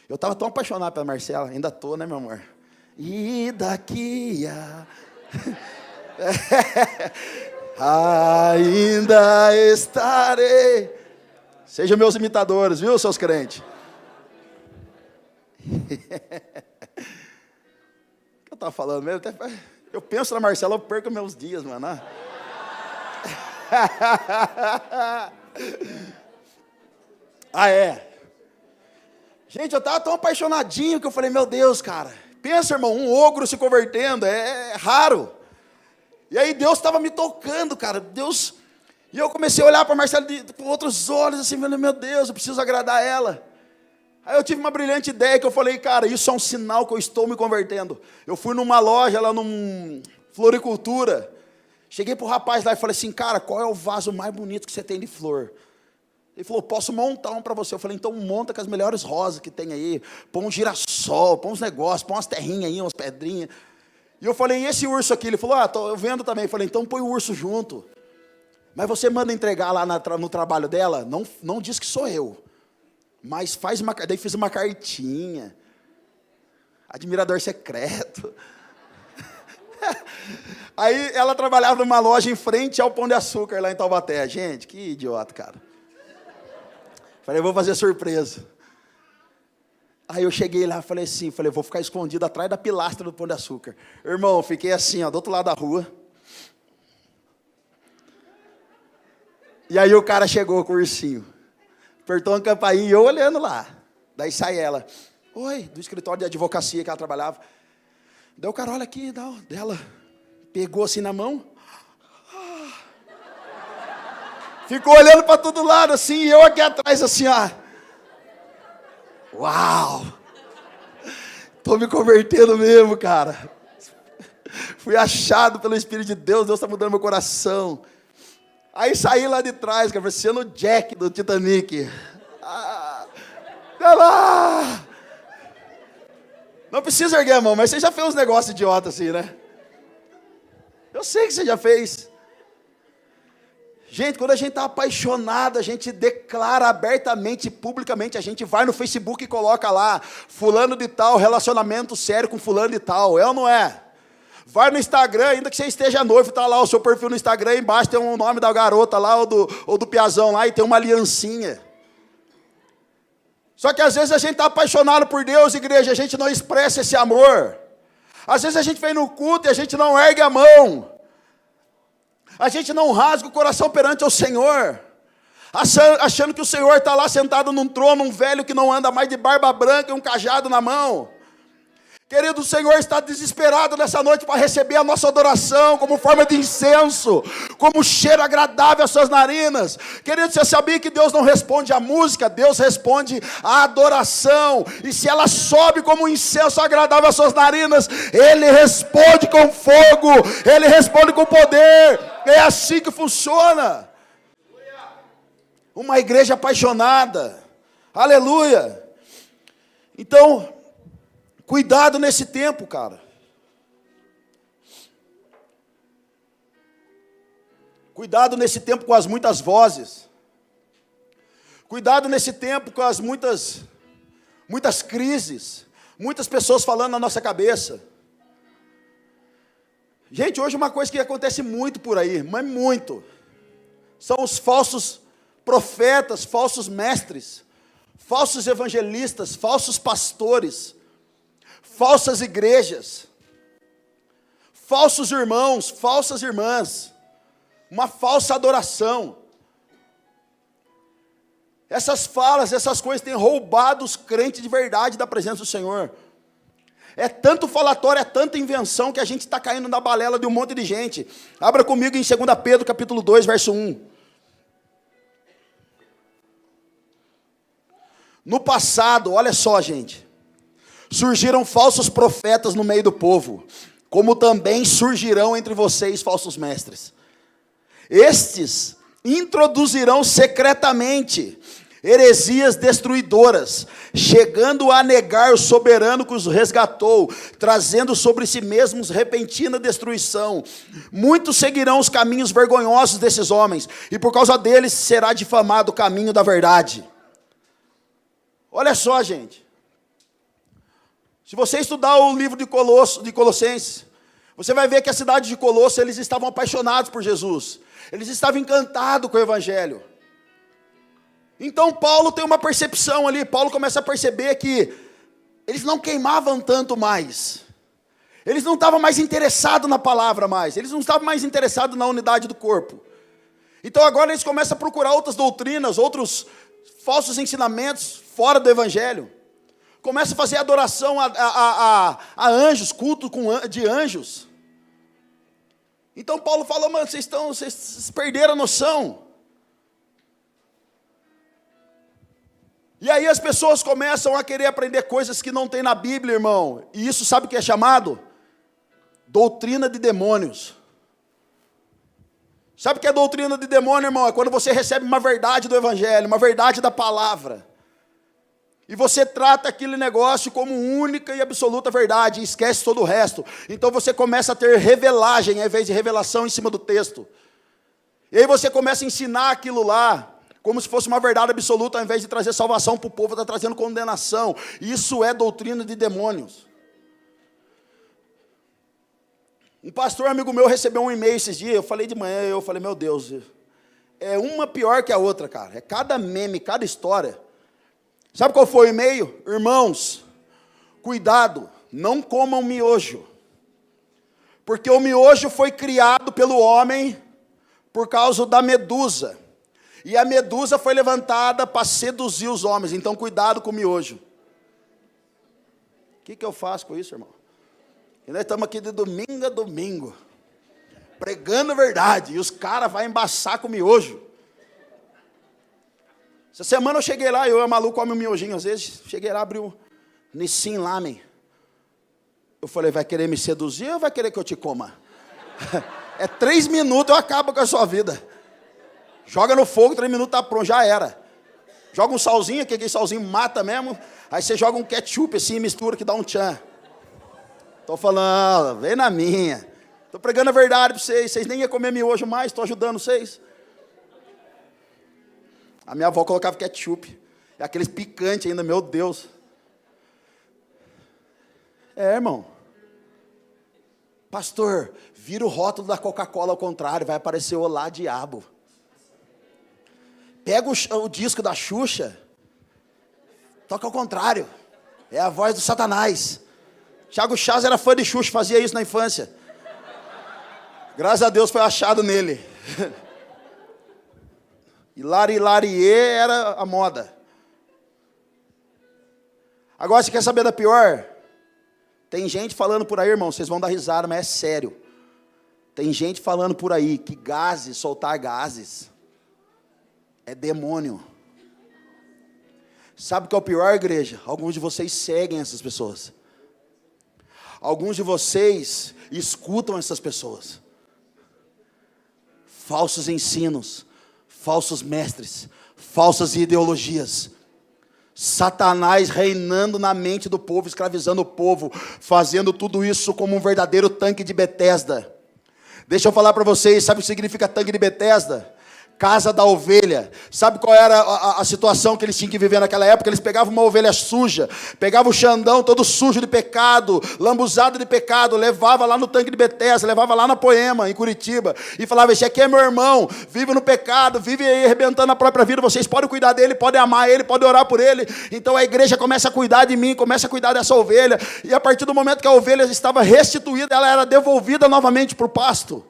Speaker 1: Eu estava tão apaixonado pela Marcela, ainda estou, né, meu amor? E daqui a... ainda estarei. Sejam meus imitadores, viu, seus crentes? O que eu estava falando mesmo? Eu penso na Marcela, eu perco meus dias, mano. Ah, é. Gente, eu estava tão apaixonadinho que eu falei, meu Deus, cara. Pensa, irmão, um ogro se convertendo, é raro. E aí Deus estava me tocando, cara. Deus... E eu comecei a olhar para a Marcela com outros olhos, assim, falando, meu Deus, eu preciso agradar ela. Aí eu tive uma brilhante ideia que eu falei, cara, isso é um sinal que eu estou me convertendo. Eu fui numa loja lá num floricultura. Cheguei para o rapaz lá e falei assim, cara, qual é o vaso mais bonito que você tem de flor? Ele falou, posso montar um para você. Eu falei, então monta com as melhores rosas que tem aí. Põe um girassol, põe uns negócios, põe umas terrinhas aí, umas pedrinhas. E eu falei, e esse urso aqui? Ele falou, eu vendo também. Eu falei, então põe o urso junto. Mas você manda entregar lá no trabalho dela? Não diz que sou eu. Mas faz uma... Daí fiz uma cartinha. Admirador secreto. Aí ela trabalhava numa loja em frente ao Pão de Açúcar, lá em Taubaté. Gente, que idiota, cara. Falei, vou fazer surpresa. Aí eu cheguei lá, falei, vou ficar escondido atrás da pilastra do Pão de Açúcar. Irmão, fiquei assim, ó, do outro lado da rua. E aí o cara chegou com o ursinho. Apertou uma campainha e eu olhando lá. Daí sai ela. Oi, do escritório de advocacia que ela trabalhava. Daí o cara, olha aqui, dela. Pegou assim na mão. Ficou olhando para todo lado assim, e eu aqui atrás assim, ó. Uau! Estou me convertendo mesmo, cara. Fui achado pelo Espírito de Deus, Deus está mudando meu coração. Aí saí lá de trás, cara, parecendo o Jack do Titanic. Não precisa erguer a mão, mas você já fez uns negócios idiotas assim, né? Eu sei que você já fez. Gente, quando a gente está apaixonado, a gente declara abertamente, publicamente, a gente vai no Facebook e coloca lá, fulano de tal, relacionamento sério com fulano de tal, é ou não é? Vai no Instagram, ainda que você esteja noivo, está lá o seu perfil no Instagram, embaixo tem o nome da garota lá, ou do piazão lá, e tem uma aliancinha. Só que às vezes a gente está apaixonado por Deus, igreja, a gente não expressa esse amor. Às vezes a gente vem no culto e a gente não ergue a mão. A gente não rasga o coração perante o Senhor, achando que o Senhor está lá sentado num trono, um velho que não anda mais de barba branca e um cajado na mão. Querido, o Senhor está desesperado nessa noite para receber a nossa adoração como forma de incenso, como cheiro agradável às suas narinas. Querido, você sabia que Deus não responde à música, Deus responde à adoração. E se ela sobe como um incenso agradável às suas narinas, Ele responde com fogo, Ele responde com poder. É assim que funciona. Uma igreja apaixonada. Aleluia. Então, cuidado nesse tempo, cara. Cuidado nesse tempo com as muitas vozes. Cuidado nesse tempo com as muitas crises. Muitas pessoas falando na nossa cabeça. Gente, hoje uma coisa que acontece muito por aí, mas muito, são os falsos profetas, falsos mestres, falsos evangelistas, falsos pastores, falsas igrejas, falsos irmãos, falsas irmãs, uma falsa adoração. Essas falas, essas coisas têm roubado os crentes de verdade da presença do Senhor. É tanto falatório, é tanta invenção que a gente está caindo na balela de um monte de gente. Abra comigo em 2 Pedro capítulo 2, verso 1. No passado, olha só, gente, surgiram falsos profetas no meio do povo, como também surgirão entre vocês falsos mestres. Estes introduzirão secretamente heresias destruidoras, chegando a negar o soberano que os resgatou, trazendo sobre si mesmos repentina destruição. Muitos seguirão os caminhos vergonhosos desses homens, e por causa deles será difamado o caminho da verdade. Olha só, gente. Se você estudar o livro de Colossenses, você vai ver que a cidade de Colosso, eles estavam apaixonados por Jesus. Eles estavam encantados com o Evangelho. Então Paulo tem uma percepção ali. Paulo começa a perceber que eles não queimavam tanto mais. Eles não estavam mais interessados na palavra mais. Eles não estavam mais interessados na unidade do corpo. Então agora eles começam a procurar outras doutrinas, outros falsos ensinamentos fora do Evangelho. Começa a fazer adoração a anjos, culto de anjos. Então Paulo falou, mano, vocês perderam a noção. E aí as pessoas começam a querer aprender coisas que não tem na Bíblia, irmão. E isso sabe o que é chamado? Doutrina de demônios. Sabe o que é doutrina de demônio, irmão? É quando você recebe uma verdade do Evangelho, uma verdade da palavra. E você trata aquele negócio como única e absoluta verdade, e esquece todo o resto. Então você começa a ter revelagem, ao invés de revelação em cima do texto. E aí você começa a ensinar aquilo lá, como se fosse uma verdade absoluta, ao invés de trazer salvação para o povo, está trazendo condenação. Isso é doutrina de demônios. Um pastor amigo meu recebeu um e-mail esses dias, eu falei de manhã, eu falei, meu Deus, é uma pior que a outra, cara. É cada meme, cada história. Sabe qual foi o e-mail? Irmãos, cuidado, não comam miojo. Porque o miojo foi criado pelo homem por causa da medusa. E a medusa foi levantada para seduzir os homens. Então, cuidado com o miojo. O que eu faço com isso, irmão? E nós estamos aqui de domingo a domingo, pregando a verdade. E os caras vão embaçar com o miojo. Essa semana eu cheguei lá, eu e o maluco come um miojinho às vezes. Cheguei lá, abri o Nissin Lamen. Eu falei, vai querer me seduzir ou vai querer que eu te coma? É 3 minutos, eu acabo com a sua vida. Joga no fogo, 3 minutos tá pronto, já era. Joga um salzinho, que aquele salzinho mata mesmo. Aí você joga um ketchup assim, mistura, que dá um tchan. Estou falando, vem na minha. Estou pregando a verdade para vocês. Vocês nem iam comer miojo mais, estou ajudando vocês. A minha avó colocava ketchup. É aqueles picantes ainda, meu Deus. É, irmão. Pastor, vira o rótulo da Coca-Cola ao contrário, vai aparecer Olá Diabo. Pega o disco da Xuxa, toca ao contrário. É a voz do Satanás. Thiago Chaz era fã de Xuxa, fazia isso na infância. Graças a Deus foi achado nele. Hilariê era a moda. Agora, você quer saber da pior? Tem gente falando por aí, irmão, vocês vão dar risada, mas é sério. Tem gente falando por aí que gases, soltar gases, é demônio. Sabe o que é o pior, igreja? Alguns de vocês seguem essas pessoas. Alguns de vocês escutam essas pessoas. Falsos ensinos, falsos mestres, falsas ideologias. Satanás reinando na mente do povo, escravizando o povo, fazendo tudo isso como um verdadeiro tanque de Betesda. Deixa eu falar para vocês, sabe o que significa tanque de Betesda? Casa da ovelha. Sabe qual era a situação que eles tinham que viver naquela época? Eles pegavam uma ovelha suja, pegavam o Xandão todo sujo de pecado, lambuzado de pecado, levava lá no tanque de Betesda, levava lá na Poema, em Curitiba, e falava: esse aqui é meu irmão, vive no pecado, vive aí arrebentando a própria vida, vocês podem cuidar dele, podem amar ele, podem orar por ele. Então a igreja começa a cuidar de mim, começa a cuidar dessa ovelha, e a partir do momento que a ovelha estava restituída, ela era devolvida novamente para o pasto.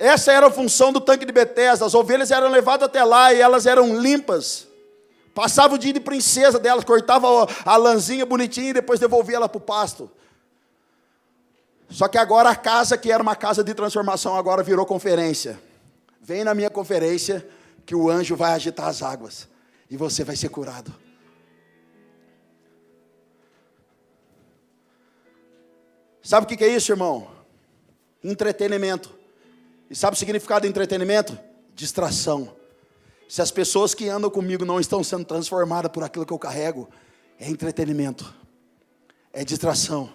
Speaker 1: Essa era a função do tanque de Betesda. As ovelhas eram levadas até lá e elas eram limpas. Passava o dia de princesa delas, cortava a lãzinha bonitinha e depois devolvia ela para o pasto. Só que agora a casa, que era uma casa de transformação, agora virou conferência. Vem na minha conferência que o anjo vai agitar as águas e você vai ser curado. Sabe o que é isso, irmão? Entretenimento. E sabe o significado de entretenimento? Distração. Se as pessoas que andam comigo não estão sendo transformadas por aquilo que eu carrego, é entretenimento, é distração.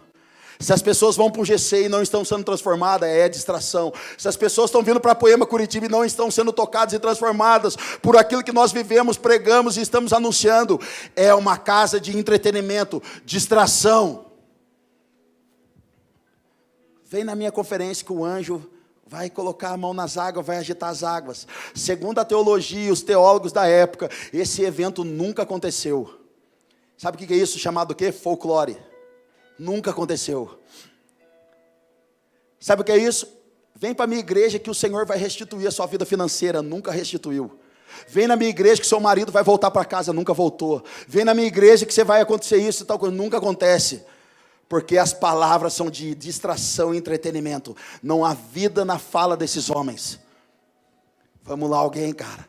Speaker 1: Se as pessoas vão para o GC e não estão sendo transformadas, é distração. Se as pessoas estão vindo para a Poema Curitiba e não estão sendo tocadas e transformadas por aquilo que nós vivemos, pregamos e estamos anunciando, é uma casa de entretenimento, distração. Vem na minha conferência que o anjo vai colocar a mão nas águas, vai agitar as águas. Segundo a teologia, os teólogos da época, esse evento nunca aconteceu. Sabe o que é isso? Chamado o quê? Folclore. Nunca aconteceu. Sabe o que é isso? Vem para a minha igreja que o Senhor vai restituir a sua vida financeira. Nunca restituiu. Vem na minha igreja que seu marido vai voltar para casa. Nunca voltou. Vem na minha igreja que você vai acontecer isso e tal coisa. Nunca acontece. Porque as palavras são de distração e entretenimento. Não há vida na fala desses homens. Vamos lá, alguém, cara.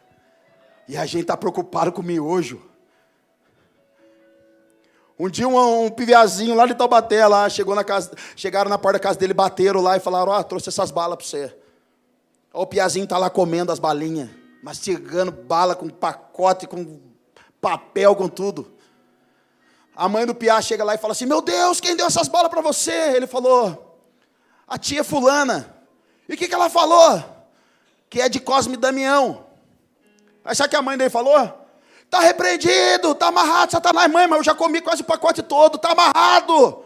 Speaker 1: E a gente está preocupado com o miojo. Um dia um piviazinho lá de Taubaté, lá, chegaram na porta da casa dele, bateram lá e falaram: ó, trouxe essas balas para você. Ó, o piazinho está lá comendo as balinhas, mastigando bala com pacote, com papel, com tudo. A mãe do piá chega lá e fala assim: meu Deus, quem deu essas balas para você? Ele falou: a tia fulana. E o que ela falou? Que é de Cosme e Damião. Aí sabe o que a mãe dele falou? Está repreendido, está amarrado, Satanás. Mãe, mas eu já comi quase o pacote todo, está amarrado.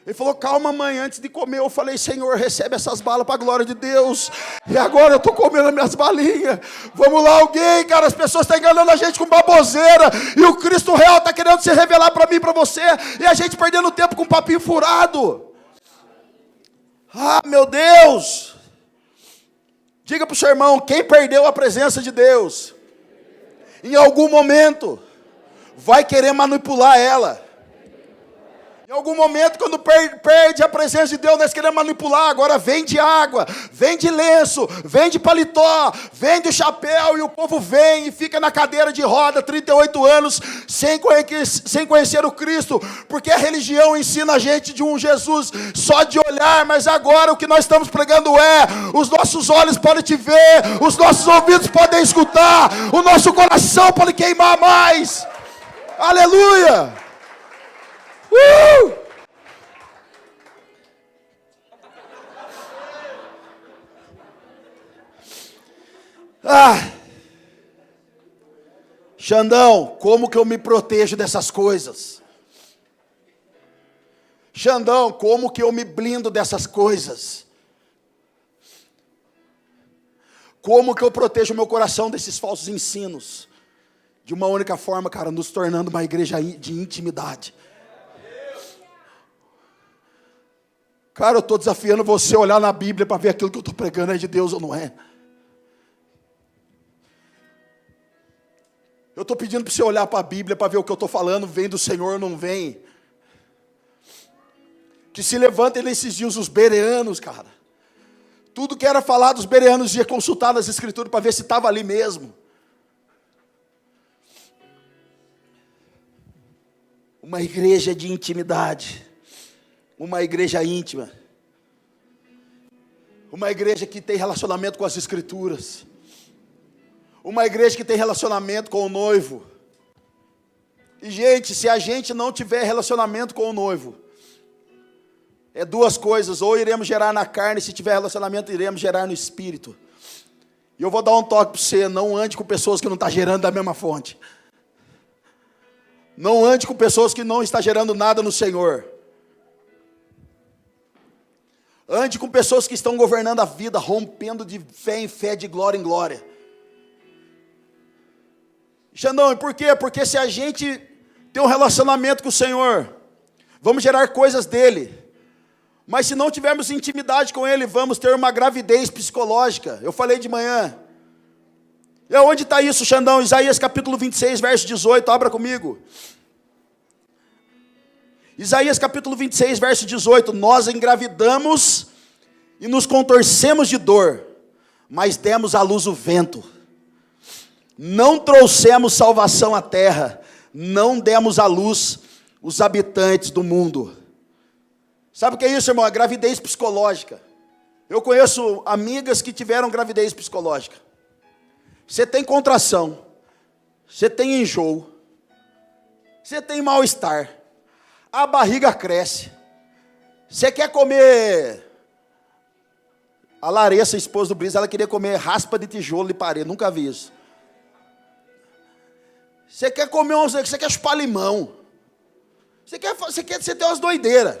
Speaker 1: Ele falou: calma, mãe, antes de comer eu falei: Senhor, recebe essas balas para a glória de Deus. E agora eu estou comendo as minhas balinhas. Vamos lá, alguém, cara, as pessoas estão enganando a gente com baboseira. E o Cristo real está querendo se revelar para mim e para você. E a gente perdendo tempo com papinho furado. Ah, meu Deus. Diga para o seu irmão: quem perdeu a presença de Deus, em algum momento, vai querer manipular ela. Em algum momento, quando perde a presença de Deus, nós queremos manipular. Agora vende água, vende lenço, vende paletó, vende chapéu, e o povo vem e fica na cadeira de roda 38 anos, sem conhecer o Cristo, porque a religião ensina a gente de um Jesus só de olhar. Mas agora o que nós estamos pregando é: os nossos olhos podem te ver, os nossos ouvidos podem escutar, o nosso coração pode queimar mais. Aleluia! Xandão, como que eu me protejo dessas coisas? Xandão, como que eu me blindo dessas coisas? Como que eu protejo o meu coração desses falsos ensinos? De uma única forma, cara, nos tornando uma igreja de intimidade. Cara, eu estou desafiando você a olhar na Bíblia para ver aquilo que eu estou pregando é de Deus ou não é. Eu estou pedindo para você olhar para a Bíblia para ver o que eu estou falando, vem do Senhor ou não vem. Que se levantem nesses dias os bereanos, cara. Tudo que era falado, os bereanos iam consultar nas Escrituras para ver se estava ali mesmo. Uma igreja de intimidade. Uma igreja íntima. Uma igreja que tem relacionamento com as Escrituras. Uma igreja que tem relacionamento com o noivo. E gente, se a gente não tiver relacionamento com o noivo, é duas coisas: ou iremos gerar na carne, se tiver relacionamento, iremos gerar no espírito. E eu vou dar um toque para você: não ande com pessoas que não estão gerando da mesma fonte. Não ande com pessoas que não estão gerando nada no Senhor. Ande com pessoas que estão governando a vida, rompendo de fé em fé, de glória em glória. Xandão, e por quê? Porque se a gente tem um relacionamento com o Senhor, vamos gerar coisas dele. Mas se não tivermos intimidade com ele, vamos ter uma gravidez psicológica. Eu falei de manhã. E onde está isso, Xandão? Isaías capítulo 26, verso 18, abra comigo. Isaías capítulo 26, verso 18. Nós engravidamos e nos contorcemos de dor, mas demos à luz o vento. Não trouxemos salvação à terra, não demos à luz os habitantes do mundo. Sabe o que é isso, irmão? É gravidez psicológica. Eu conheço amigas que tiveram gravidez psicológica. Você tem contração, você tem enjoo, você tem mal-estar, a barriga cresce, você quer comer. A Larissa, esposa do Brisa, ela queria comer raspa de tijolo de parede, nunca vi isso. Você quer comer você quer chupar limão. Você tem umas doideiras.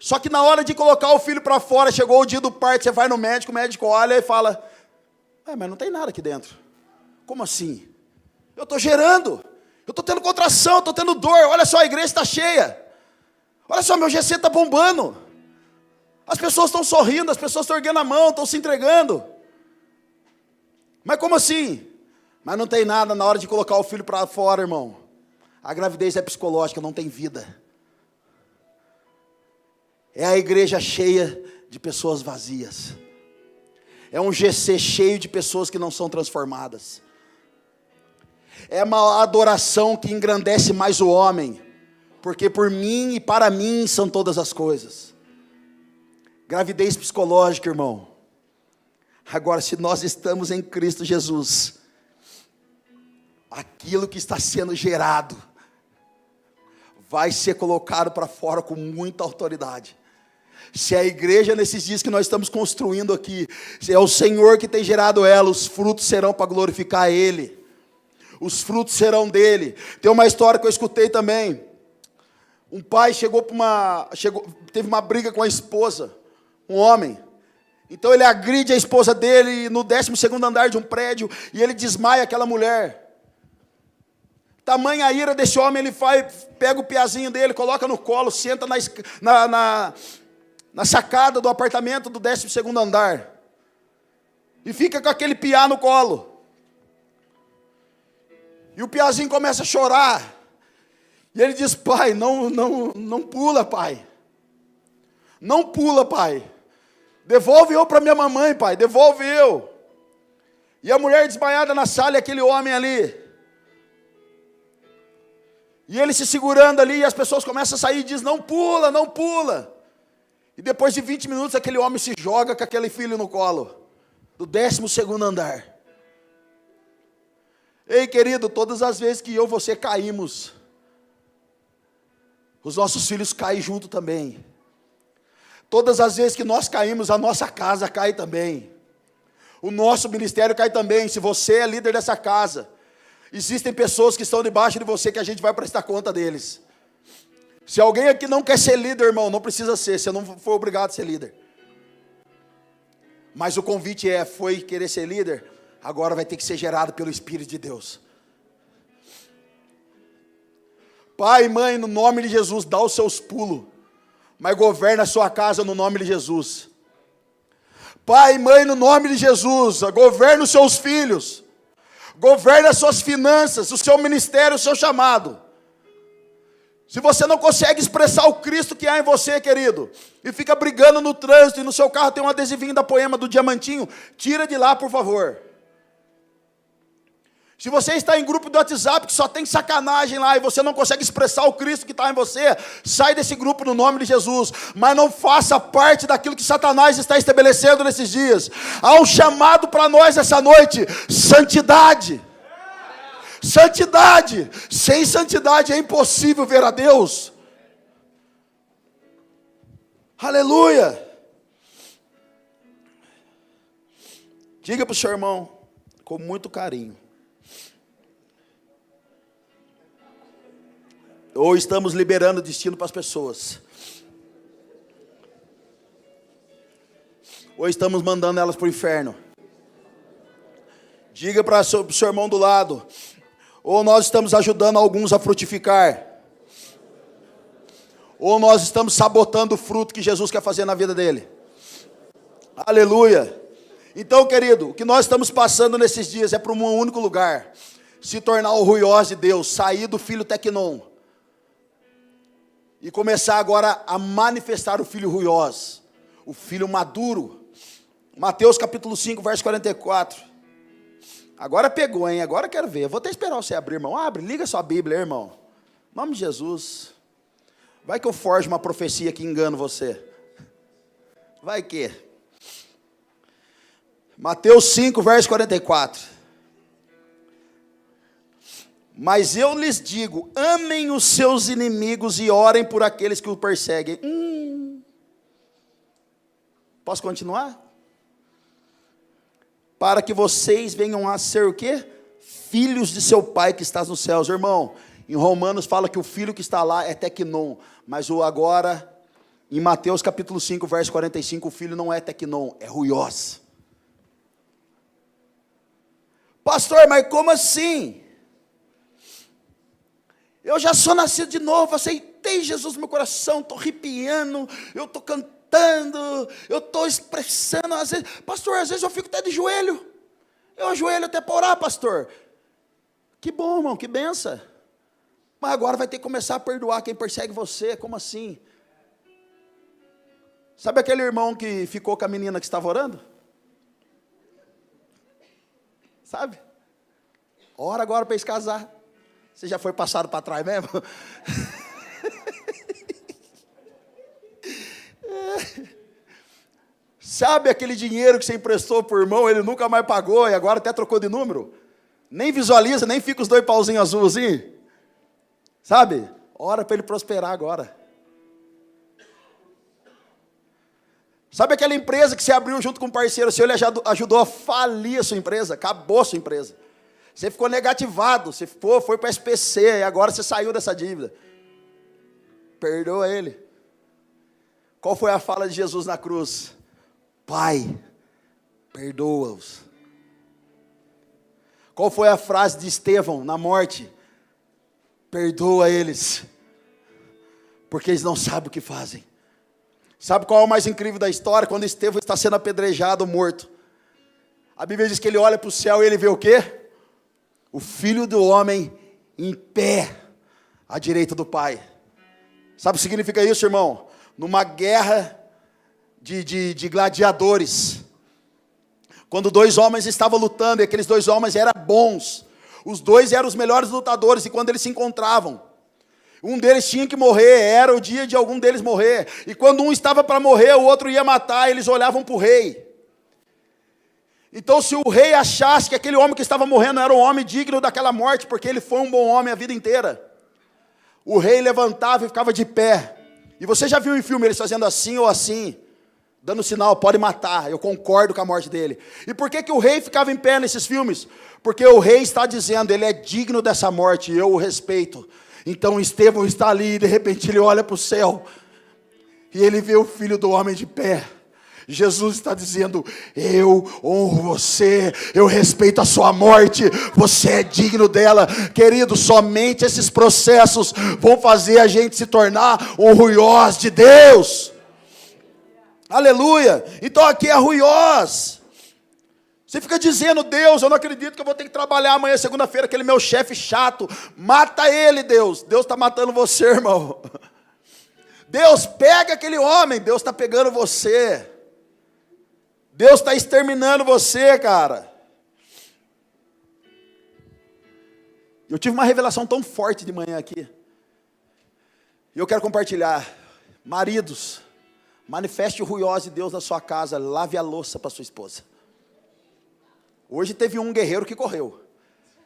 Speaker 1: Só que na hora de colocar o filho para fora, chegou o dia do parto, você vai no médico, o médico olha e fala: mas não tem nada aqui dentro. Como assim? Eu estou gerando, eu estou tendo contração, eu estou tendo dor, olha só, a igreja está cheia. Olha só, meu GC está bombando. As pessoas estão sorrindo, as pessoas estão erguendo a mão, estão se entregando. Mas como assim? Mas não tem nada na hora de colocar o filho para fora, irmão. A gravidez é psicológica, não tem vida. É a igreja cheia de pessoas vazias. É um GC cheio de pessoas que não são transformadas. É uma adoração que engrandece mais o homem, porque por mim e para mim são todas as coisas. Gravidez psicológica, irmão. Agora, se nós estamos em Cristo Jesus, aquilo que está sendo gerado vai ser colocado para fora com muita autoridade. Se a igreja nesses dias que nós estamos construindo aqui, se é o Senhor que tem gerado ela, os frutos serão para glorificar Ele. Os frutos serão dele. Tem uma história que eu escutei também. Um pai teve uma briga com a esposa, um homem. Então ele agride a esposa dele no 12º andar de um prédio e ele desmaia aquela mulher. Tamanha a ira desse homem, ele pega o piazinho dele, coloca no colo, senta na sacada do apartamento do 12º andar. E fica com aquele piá no colo. E o piazinho começa a chorar. E ele diz: pai, não pula, pai. Não pula, pai. Devolve eu para minha mamãe, pai. Devolve eu. E a mulher desmaiada na sala e aquele homem ali. E ele se segurando ali, e as pessoas começam a sair e dizem: não pula, não pula. E depois de 20 minutos, aquele homem se joga com aquele filho no colo, do 12º andar. Ei, querido, todas as vezes que eu e você caímos, os nossos filhos caem junto também. Todas as vezes que nós caímos, a nossa casa cai também. O nosso ministério cai também. Se você é líder dessa casa, existem pessoas que estão debaixo de você que a gente vai prestar conta deles. Se alguém aqui não quer ser líder, irmão, não precisa ser, você não foi obrigado a ser líder. Mas o convite foi querer ser líder, agora vai ter que ser gerado pelo Espírito de Deus. Pai e mãe, no nome de Jesus, dá os seus pulos, mas governa a sua casa no nome de Jesus. Pai e mãe, no nome de Jesus, governa os seus filhos, governa as suas finanças, o seu ministério, o seu chamado. Se você não consegue expressar o Cristo que há em você, querido, e fica brigando no trânsito, e no seu carro tem um adesivinho da Poema do Diamantinho, tira de lá, por favor. Se você está em grupo do WhatsApp que só tem sacanagem lá, e você não consegue expressar o Cristo que está em você, sai desse grupo no nome de Jesus, mas não faça parte daquilo que Satanás está estabelecendo nesses dias. Há um chamado para nós essa noite: santidade. Santidade. Sem santidade é impossível ver a Deus. Aleluia. Diga para o seu irmão com muito carinho: ou estamos liberando destino para as pessoas, ou estamos mandando elas para o inferno. Diga para o seu irmão do lado: ou nós estamos ajudando alguns a frutificar, ou nós estamos sabotando o fruto que Jesus quer fazer na vida dele. Aleluia. Então, querido, o que nós estamos passando nesses dias é para um único lugar: se tornar o ruiós de Deus, sair do filho Tecnon e começar agora a manifestar o filho ruiós, o filho maduro. Mateus capítulo 5, verso 44. Agora pegou, hein? Agora eu quero ver. Eu vou até esperar você abrir, irmão. Abre, liga sua Bíblia, irmão. Em nome de Jesus. Vai que eu forjo uma profecia que engano você. Vai que. Mateus 5, verso 44. Mas eu lhes digo: amem os seus inimigos e orem por aqueles que o perseguem. Posso continuar? Para que vocês venham a ser o quê? Filhos de seu Pai que está nos céus. Irmão, em Romanos fala que o filho que está lá é Tecnon, mas o agora, em Mateus capítulo 5, verso 45, o filho não é Tecnon, é ruiós. Pastor, mas como assim? Eu já sou nascido de novo, aceitei Jesus no meu coração, estou arrepiando, eu estou cantando, eu estou expressando, às vezes, pastor, às vezes eu fico até de joelho, eu ajoelho até para orar, pastor. Que bom, irmão, que benção. Mas agora vai ter que começar a perdoar quem persegue você. Como assim? Sabe aquele irmão que ficou com a menina que estava orando? Sabe? Ora agora para eles casar. Você já foi passado para trás mesmo? Sabe aquele dinheiro que você emprestou para o irmão, ele nunca mais pagou e agora até trocou de número? Nem visualiza, nem fica os 2 pauzinhos azuis assim. Sabe? Ora para ele prosperar agora. Sabe aquela empresa que você abriu junto com um parceiro seu, ele ajudou a falir a sua empresa, acabou a sua empresa. Você ficou negativado, você foi para a SPC e agora você saiu dessa dívida. Perdoa ele. Qual foi a fala de Jesus na cruz? Pai, perdoa-os. Qual foi a frase de Estevão na morte? Perdoa eles, porque eles não sabem o que fazem. Sabe qual é o mais incrível da história? Quando Estevão está sendo apedrejado, morto. A Bíblia diz que ele olha para o céu e ele vê o quê? O Filho do Homem em pé, à direita do Pai. Sabe o que significa isso, irmão? Numa guerra de gladiadores, quando 2 homens estavam lutando, e aqueles 2 homens eram bons, os 2 eram os melhores lutadores, e quando eles se encontravam, um deles tinha que morrer, era o dia de algum deles morrer, e quando um estava para morrer, o outro ia matar, eles olhavam para o rei. Então se o rei achasse que aquele homem que estava morrendo era um homem digno daquela morte, porque ele foi um bom homem a vida inteira, o rei levantava e ficava de pé. E você já viu em filme eles fazendo assim ou assim, dando sinal, pode matar, eu concordo com a morte dele. E por que o rei ficava em pé nesses filmes? Porque o rei está dizendo, ele é digno dessa morte, eu o respeito. Então Estevão está ali, e de repente ele olha para o céu, e ele vê o Filho do Homem de pé. Jesus está dizendo: eu honro você, eu respeito a sua morte, você é digno dela. Querido, somente esses processos vão fazer a gente se tornar um ruiós de Deus. Aleluia. Então aqui é ruiós. Você fica dizendo: Deus, eu não acredito que eu vou ter que trabalhar amanhã, segunda-feira, aquele meu chefe chato. Mata ele, Deus. Deus está matando você, irmão. Deus, pega aquele homem. Deus está pegando você. Deus está exterminando você, cara. Eu tive uma revelação tão forte de manhã aqui. E eu quero compartilhar. Maridos, manifeste o ruiós de Deus na sua casa. Lave a louça para sua esposa. Hoje teve um guerreiro que correu.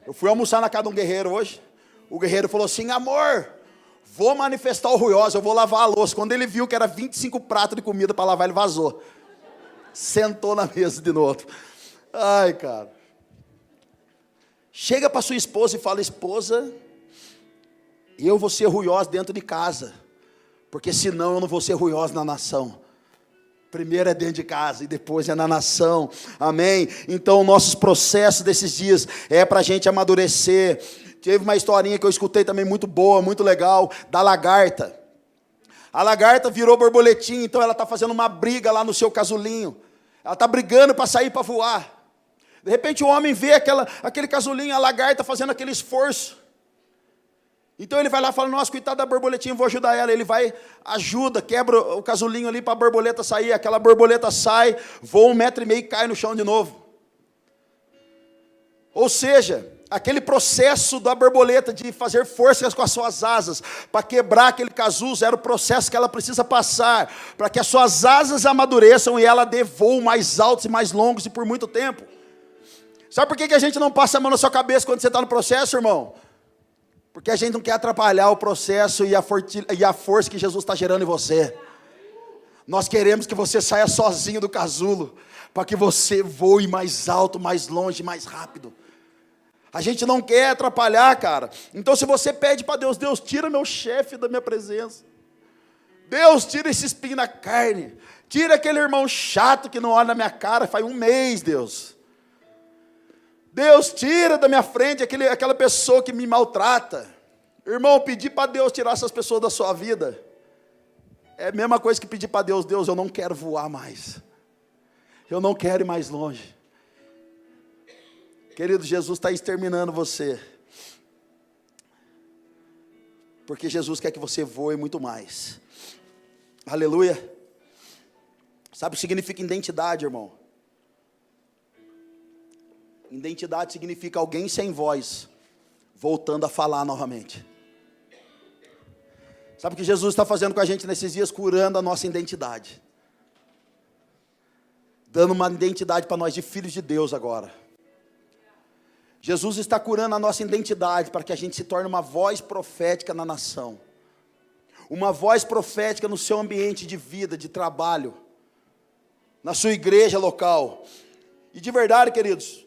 Speaker 1: Eu fui almoçar na casa de um guerreiro hoje. O guerreiro falou assim: amor, vou manifestar o ruiós, eu vou lavar a louça. Quando ele viu que era 25 pratos de comida para lavar, ele vazou. Sentou na mesa de novo. Ai, cara. Chega para sua esposa e fala: esposa, eu vou ser ruiós dentro de casa, porque senão eu não vou ser ruiós na nação. Primeiro é dentro de casa e depois é na nação, amém? Então nossos processos desses dias é para a gente amadurecer. Teve uma historinha que eu escutei também muito boa, muito legal, da lagarta. A lagarta virou borboletinha, então ela está fazendo uma briga lá no seu casulinho. Ela está brigando para sair para voar. De repente o homem vê aquele casulinho, a lagarta fazendo aquele esforço. Então ele vai lá e fala: nossa, coitada da borboletinha, vou ajudar ela. Ele vai, ajuda, quebra o casulinho ali para a borboleta sair. Aquela borboleta sai, voa 1,5 metro e cai no chão de novo. Ou seja, aquele processo da borboleta de fazer forças com as suas asas para quebrar aquele casulo era o processo que ela precisa passar para que as suas asas amadureçam e ela dê voo mais altos e mais longos e por muito tempo. Sabe por que a gente não passa a mão na sua cabeça quando você está no processo, irmão? Porque a gente não quer atrapalhar o processo e a força que Jesus está gerando em você. Nós queremos que você saia sozinho do casulo, para que você voe mais alto, mais longe, mais rápido. A gente não quer atrapalhar, cara. Então se você pede para Deus: Deus, tira meu chefe da minha presença. Deus, tira esse espinho na carne. Tira aquele irmão chato que não olha na minha cara faz 1 mês, Deus. Deus, tira da minha frente aquela pessoa que me maltrata. Irmão, pedir para Deus tirar essas pessoas da sua vida é a mesma coisa que pedir para Deus: Deus, eu não quero voar mais. Eu não quero ir mais longe. Querido, Jesus está exterminando você. Porque Jesus quer que você voe muito mais. Aleluia. Sabe o que significa identidade, irmão? Identidade significa alguém sem voz, voltando a falar novamente. Sabe o que Jesus está fazendo com a gente nesses dias? Curando a nossa identidade. Dando uma identidade para nós de filhos de Deus agora. Jesus está curando a nossa identidade para que a gente se torne uma voz profética na nação. Uma voz profética no seu ambiente de vida, de trabalho. Na sua igreja local. E de verdade, queridos,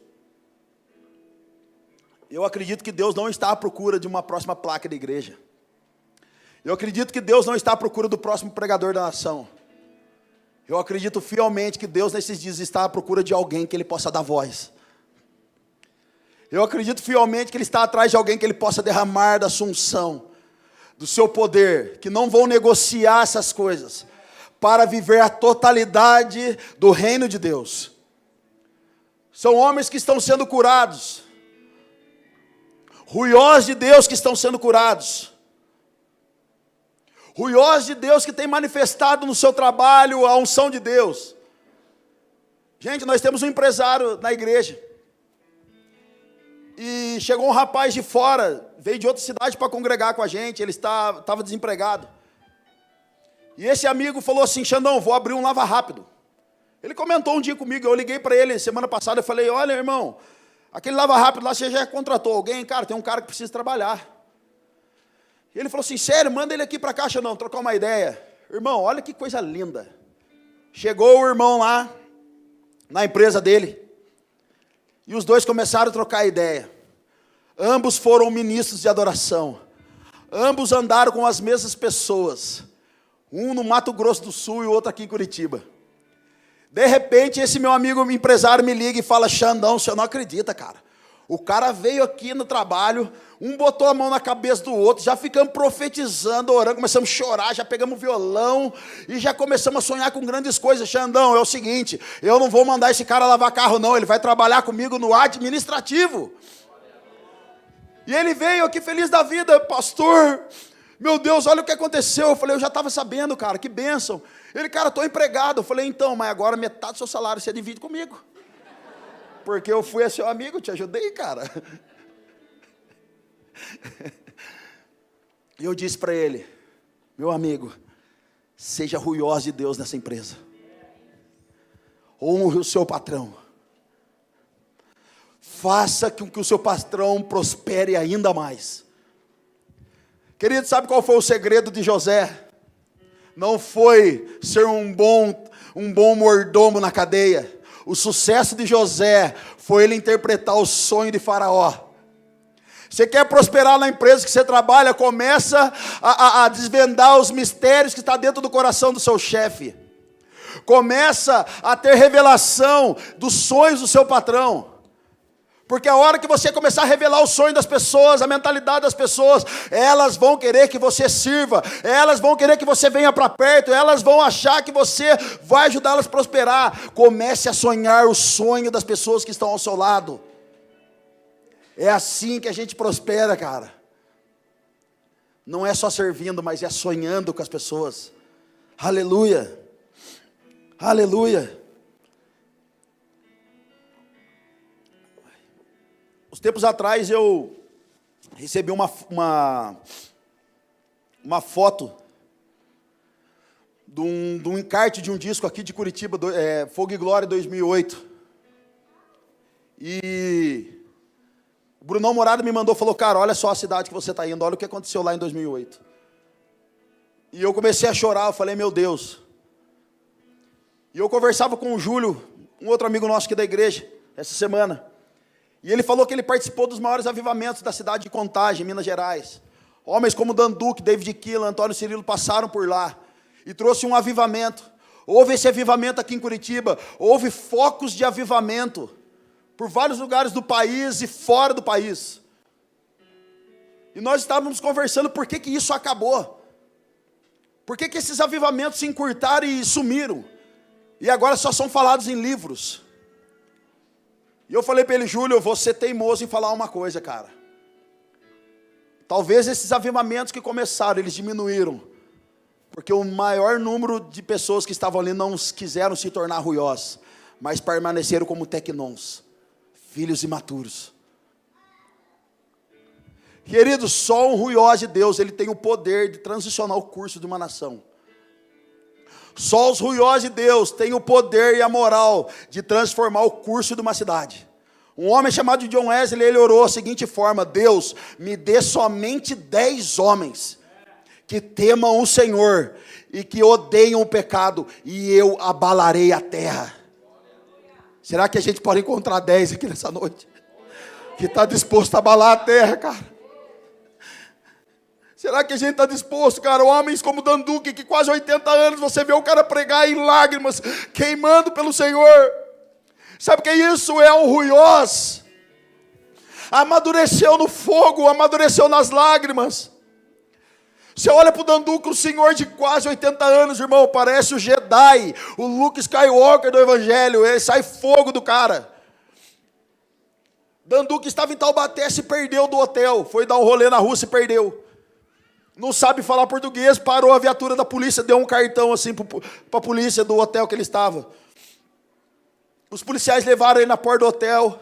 Speaker 1: eu acredito que Deus não está à procura de uma próxima placa da igreja. Eu acredito que Deus não está à procura do próximo pregador da nação. Eu acredito fielmente que Deus nesses dias está à procura de alguém que Ele possa dar voz. Eu acredito fielmente que Ele está atrás de alguém que Ele possa derramar da sua unção, do seu poder, que não vão negociar essas coisas, para viver a totalidade do reino de Deus. São homens que estão sendo curados. Ruiós de Deus que estão sendo curados. Ruiós de Deus que tem manifestado no seu trabalho a unção de Deus. Gente, nós temos um empresário na igreja. E chegou um rapaz de fora, veio de outra cidade para congregar com a gente. Ele estava desempregado. E esse amigo falou assim: Xandão, vou abrir um lava rápido. Ele comentou um dia comigo, eu liguei para ele semana passada, eu falei: olha, irmão, aquele lava rápido lá, você já contratou alguém? Cara, tem um cara que precisa trabalhar. E ele falou assim: sério, manda ele aqui para cá, Xandão, trocar uma ideia. Irmão, olha que coisa linda. Chegou o irmão lá, na empresa dele, e os dois começaram a trocar ideia. Ambos foram ministros de adoração. Ambos andaram com as mesmas pessoas. Um no Mato Grosso do Sul e o outro aqui em Curitiba. De repente, esse meu amigo empresário me liga e fala: Xandão, você não acredita, cara. O cara veio aqui no trabalho, um botou a mão na cabeça do outro, já ficamos profetizando, orando, começamos a chorar, já pegamos violão e já começamos a sonhar com grandes coisas. Xandão, é o seguinte, eu não vou mandar esse cara lavar carro não, ele vai trabalhar comigo no administrativo. E ele veio aqui feliz da vida: pastor, meu Deus, olha o que aconteceu. Eu falei: eu já estava sabendo, cara, que bênção. Ele: cara, estou empregado. Eu falei: então, mas agora metade do seu salário você divide comigo. Porque eu fui seu amigo, te ajudei, cara. E eu disse para ele: meu amigo, seja ruioso de Deus nessa empresa. Honre o seu patrão. Faça com que o seu patrão prospere ainda mais. Querido, sabe qual foi o segredo de José? Não foi ser um bom mordomo na cadeia. O sucesso de José foi ele interpretar o sonho de Faraó. Você quer prosperar na empresa que você trabalha? Começa a desvendar os mistérios que está dentro do coração do seu chefe. Começa a ter revelação dos sonhos do seu patrão. Porque a hora que você começar a revelar o sonho das pessoas, a mentalidade das pessoas, elas vão querer que você sirva, elas vão querer que você venha para perto, elas vão achar que você vai ajudá-las a prosperar. Comece a sonhar o sonho das pessoas que estão ao seu lado. É assim que a gente prospera, cara. Não é só servindo, mas é sonhando com as pessoas. Aleluia. Aleluia. Uns tempos atrás eu recebi uma foto de um encarte de um disco aqui de Curitiba, Fogo e Glória 2008. E o Brunão Morado me mandou, falou: cara, olha só a cidade que você está indo, olha o que aconteceu lá em 2008. E eu comecei a chorar, eu falei: meu Deus. E eu conversava com o Júlio, um outro amigo nosso aqui da igreja, essa semana. E ele falou que ele participou dos maiores avivamentos da cidade de Contagem, Minas Gerais. Homens como Dan Duque, David Keelan, Antônio Cirilo passaram por lá e trouxe um avivamento. Houve esse avivamento aqui em Curitiba, houve focos de avivamento por vários lugares do país e fora do país. E nós estávamos conversando por que isso acabou. Por que esses avivamentos se encurtaram e sumiram. E agora só são falados em livros. E eu falei para ele: Júlio, eu vou ser teimoso em falar uma coisa, cara. Talvez esses avivamentos que começaram, eles diminuíram. Porque o maior número de pessoas que estavam ali não quiseram se tornar ruiós, mas permaneceram como tecnons, filhos imaturos. Queridos, só um ruiós de Deus, ele tem o poder de transicionar o curso de uma nação. Só os ruiós de Deus têm o poder e a moral de transformar o curso de uma cidade. Um homem chamado John Wesley, ele orou da seguinte forma: Deus, me dê somente 10 homens que temam o Senhor e que odeiam o pecado, e eu abalarei a terra. Será que a gente pode encontrar 10 aqui nessa noite? Que está disposto a abalar a terra, cara? Será que a gente está disposto, cara? Homens como Dan Duque, que quase 80 anos, você vê o cara pregar em lágrimas, queimando pelo Senhor. Sabe o que é isso? É o ruiós. Amadureceu no fogo, amadureceu nas lágrimas. Você olha para o Dan Duque, um senhor de quase 80 anos, irmão, parece o Jedi, o Luke Skywalker do Evangelho, ele sai fogo do cara. Dan Duque estava em Taubaté, se perdeu do hotel, foi dar um rolê na rua, se perdeu. Não sabe falar português, parou a viatura da polícia, deu um cartão assim para a polícia do hotel que ele estava. Os policiais levaram ele na porta do hotel.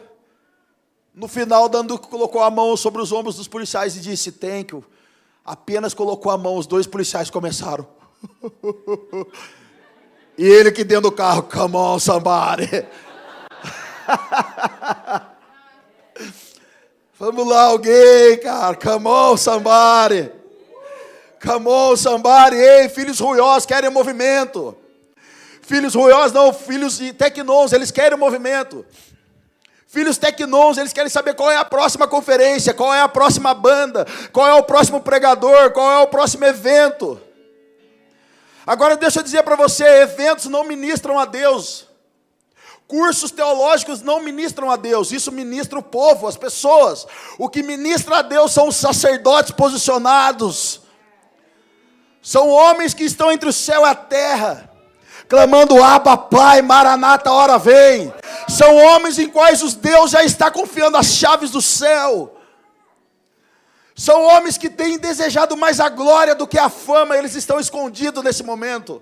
Speaker 1: No final, Dan Duque colocou a mão sobre os ombros dos policiais e disse: thank you. Apenas colocou a mão, os 2 policiais começaram. E ele aqui dentro do carro: come on, somebody. Vamos lá, alguém, cara. Come on, somebody. Come on, somebody. Ei, filhos ruiós querem movimento. Filhos ruiós não, filhos tecnons, eles querem movimento. Filhos tecnons, eles querem saber qual é a próxima conferência, qual é a próxima banda, qual é o próximo pregador, qual é o próximo evento. Agora deixa eu dizer para você, eventos não ministram a Deus. Cursos teológicos não ministram a Deus, isso ministra o povo, as pessoas. O que ministra a Deus são os sacerdotes posicionados. São homens que estão entre o céu e a terra, clamando: Abba, Pai, Maranata, hora vem. São homens em quais os Deus já está confiando as chaves do céu. São homens que têm desejado mais a glória do que a fama, eles estão escondidos nesse momento.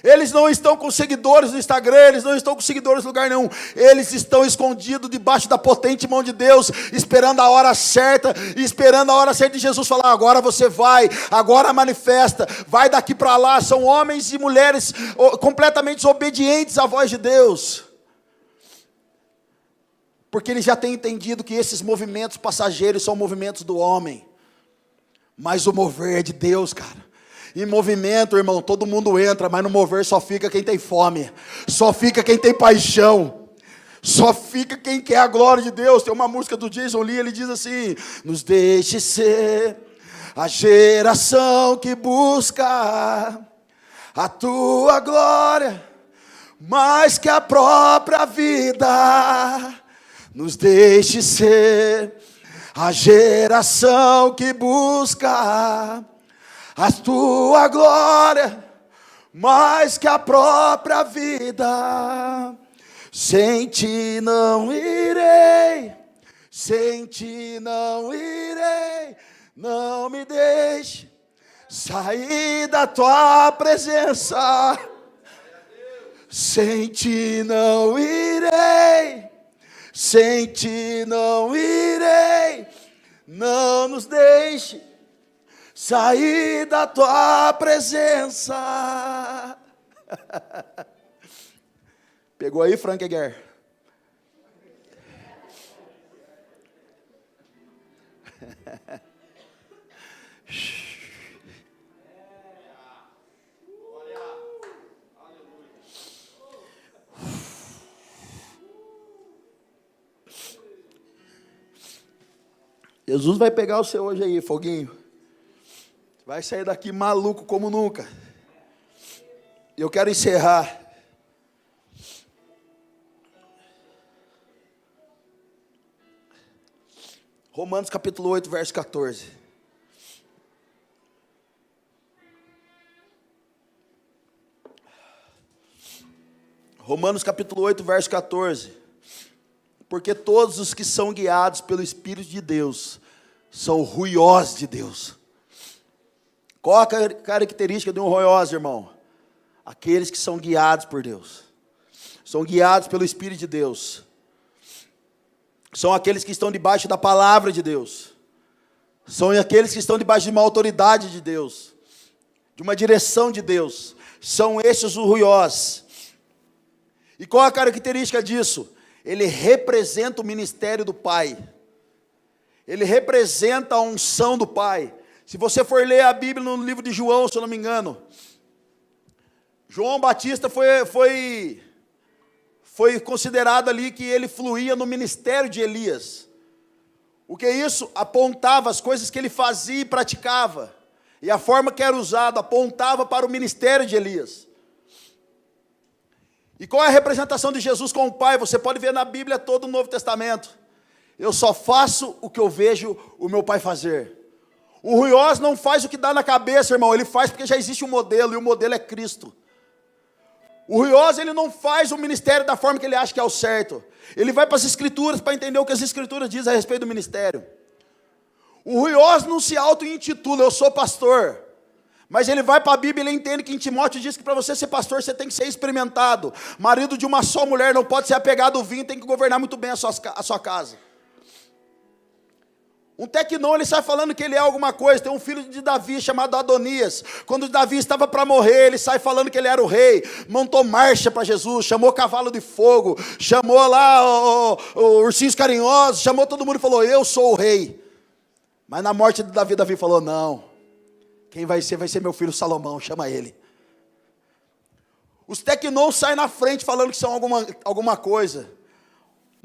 Speaker 1: Eles não estão com seguidores no Instagram, eles não estão com seguidores em lugar nenhum. Eles estão escondidos debaixo da potente mão de Deus, esperando a hora certa, e esperando a hora certa de Jesus falar: agora você vai, agora manifesta, vai daqui para lá. São homens e mulheres completamente obedientes à voz de Deus. Porque eles já têm entendido que esses movimentos passageiros são movimentos do homem. Mas o mover é de Deus, cara. Em movimento, irmão, todo mundo entra, mas no mover só fica quem tem fome, só fica quem tem paixão, só fica quem quer a glória de Deus. Tem uma música do Jason Lee, ele diz assim: nos deixe ser a geração que busca a tua glória, mais que a própria vida. Nos deixe ser a geração que busca a tua glória, mais que a própria vida. Sem ti não irei, sem ti não irei. Não me deixe sair da tua presença. Sem ti não irei, sem ti não irei. Não nos deixe sair da tua presença. Pegou aí, Frank Eger? Jesus vai pegar o seu hoje aí, foguinho. Vai sair daqui maluco como nunca. Eu quero encerrar. Romanos capítulo 8, verso 14. Romanos capítulo 8, verso 14. Porque todos os que são guiados pelo Espírito de Deus são ruiosos de Deus. Qual a característica de um ruioso, irmão? Aqueles que são guiados por Deus. São guiados pelo Espírito de Deus. São aqueles que estão debaixo da palavra de Deus. São aqueles que estão debaixo de uma autoridade de Deus, de uma direção de Deus. São esses os ruiosos. E qual a característica disso? Ele representa o ministério do Pai. Ele representa a unção do Pai. Se você for ler a Bíblia no livro de João, se eu não me engano, João Batista foi considerado ali que ele fluía no ministério de Elias. O que é isso? Apontava as coisas que ele fazia e praticava. E a forma que era usado apontava para o ministério de Elias. E qual é a representação de Jesus com o Pai? Você pode ver na Bíblia todo o Novo Testamento. Eu só faço o que eu vejo o meu Pai fazer. O ruioso não faz o que dá na cabeça, irmão. Ele faz porque já existe um modelo, e o modelo é Cristo. O ruioso, ele não faz o ministério da forma que ele acha que é o certo. Ele vai para as Escrituras para entender o que as Escrituras dizem a respeito do ministério. O ruioso não se auto-intitula: eu sou pastor. Mas ele vai para a Bíblia e ele entende que em Timóteo diz que para você ser pastor, você tem que ser experimentado. Marido de uma só mulher, não pode ser apegado ao vinho, tem que governar muito bem a sua casa. Um tecnão, ele sai falando que ele é alguma coisa. Tem um filho de Davi chamado Adonias. Quando Davi estava para morrer, ele sai falando que ele era o rei. Montou marcha para Jesus, chamou cavalo de fogo, chamou lá ursinhos carinhosos, chamou todo mundo e falou: eu sou o rei. Mas na morte de Davi, Davi falou: não, quem vai ser meu filho Salomão, chama ele. Os tecnons saem na frente falando que são alguma coisa.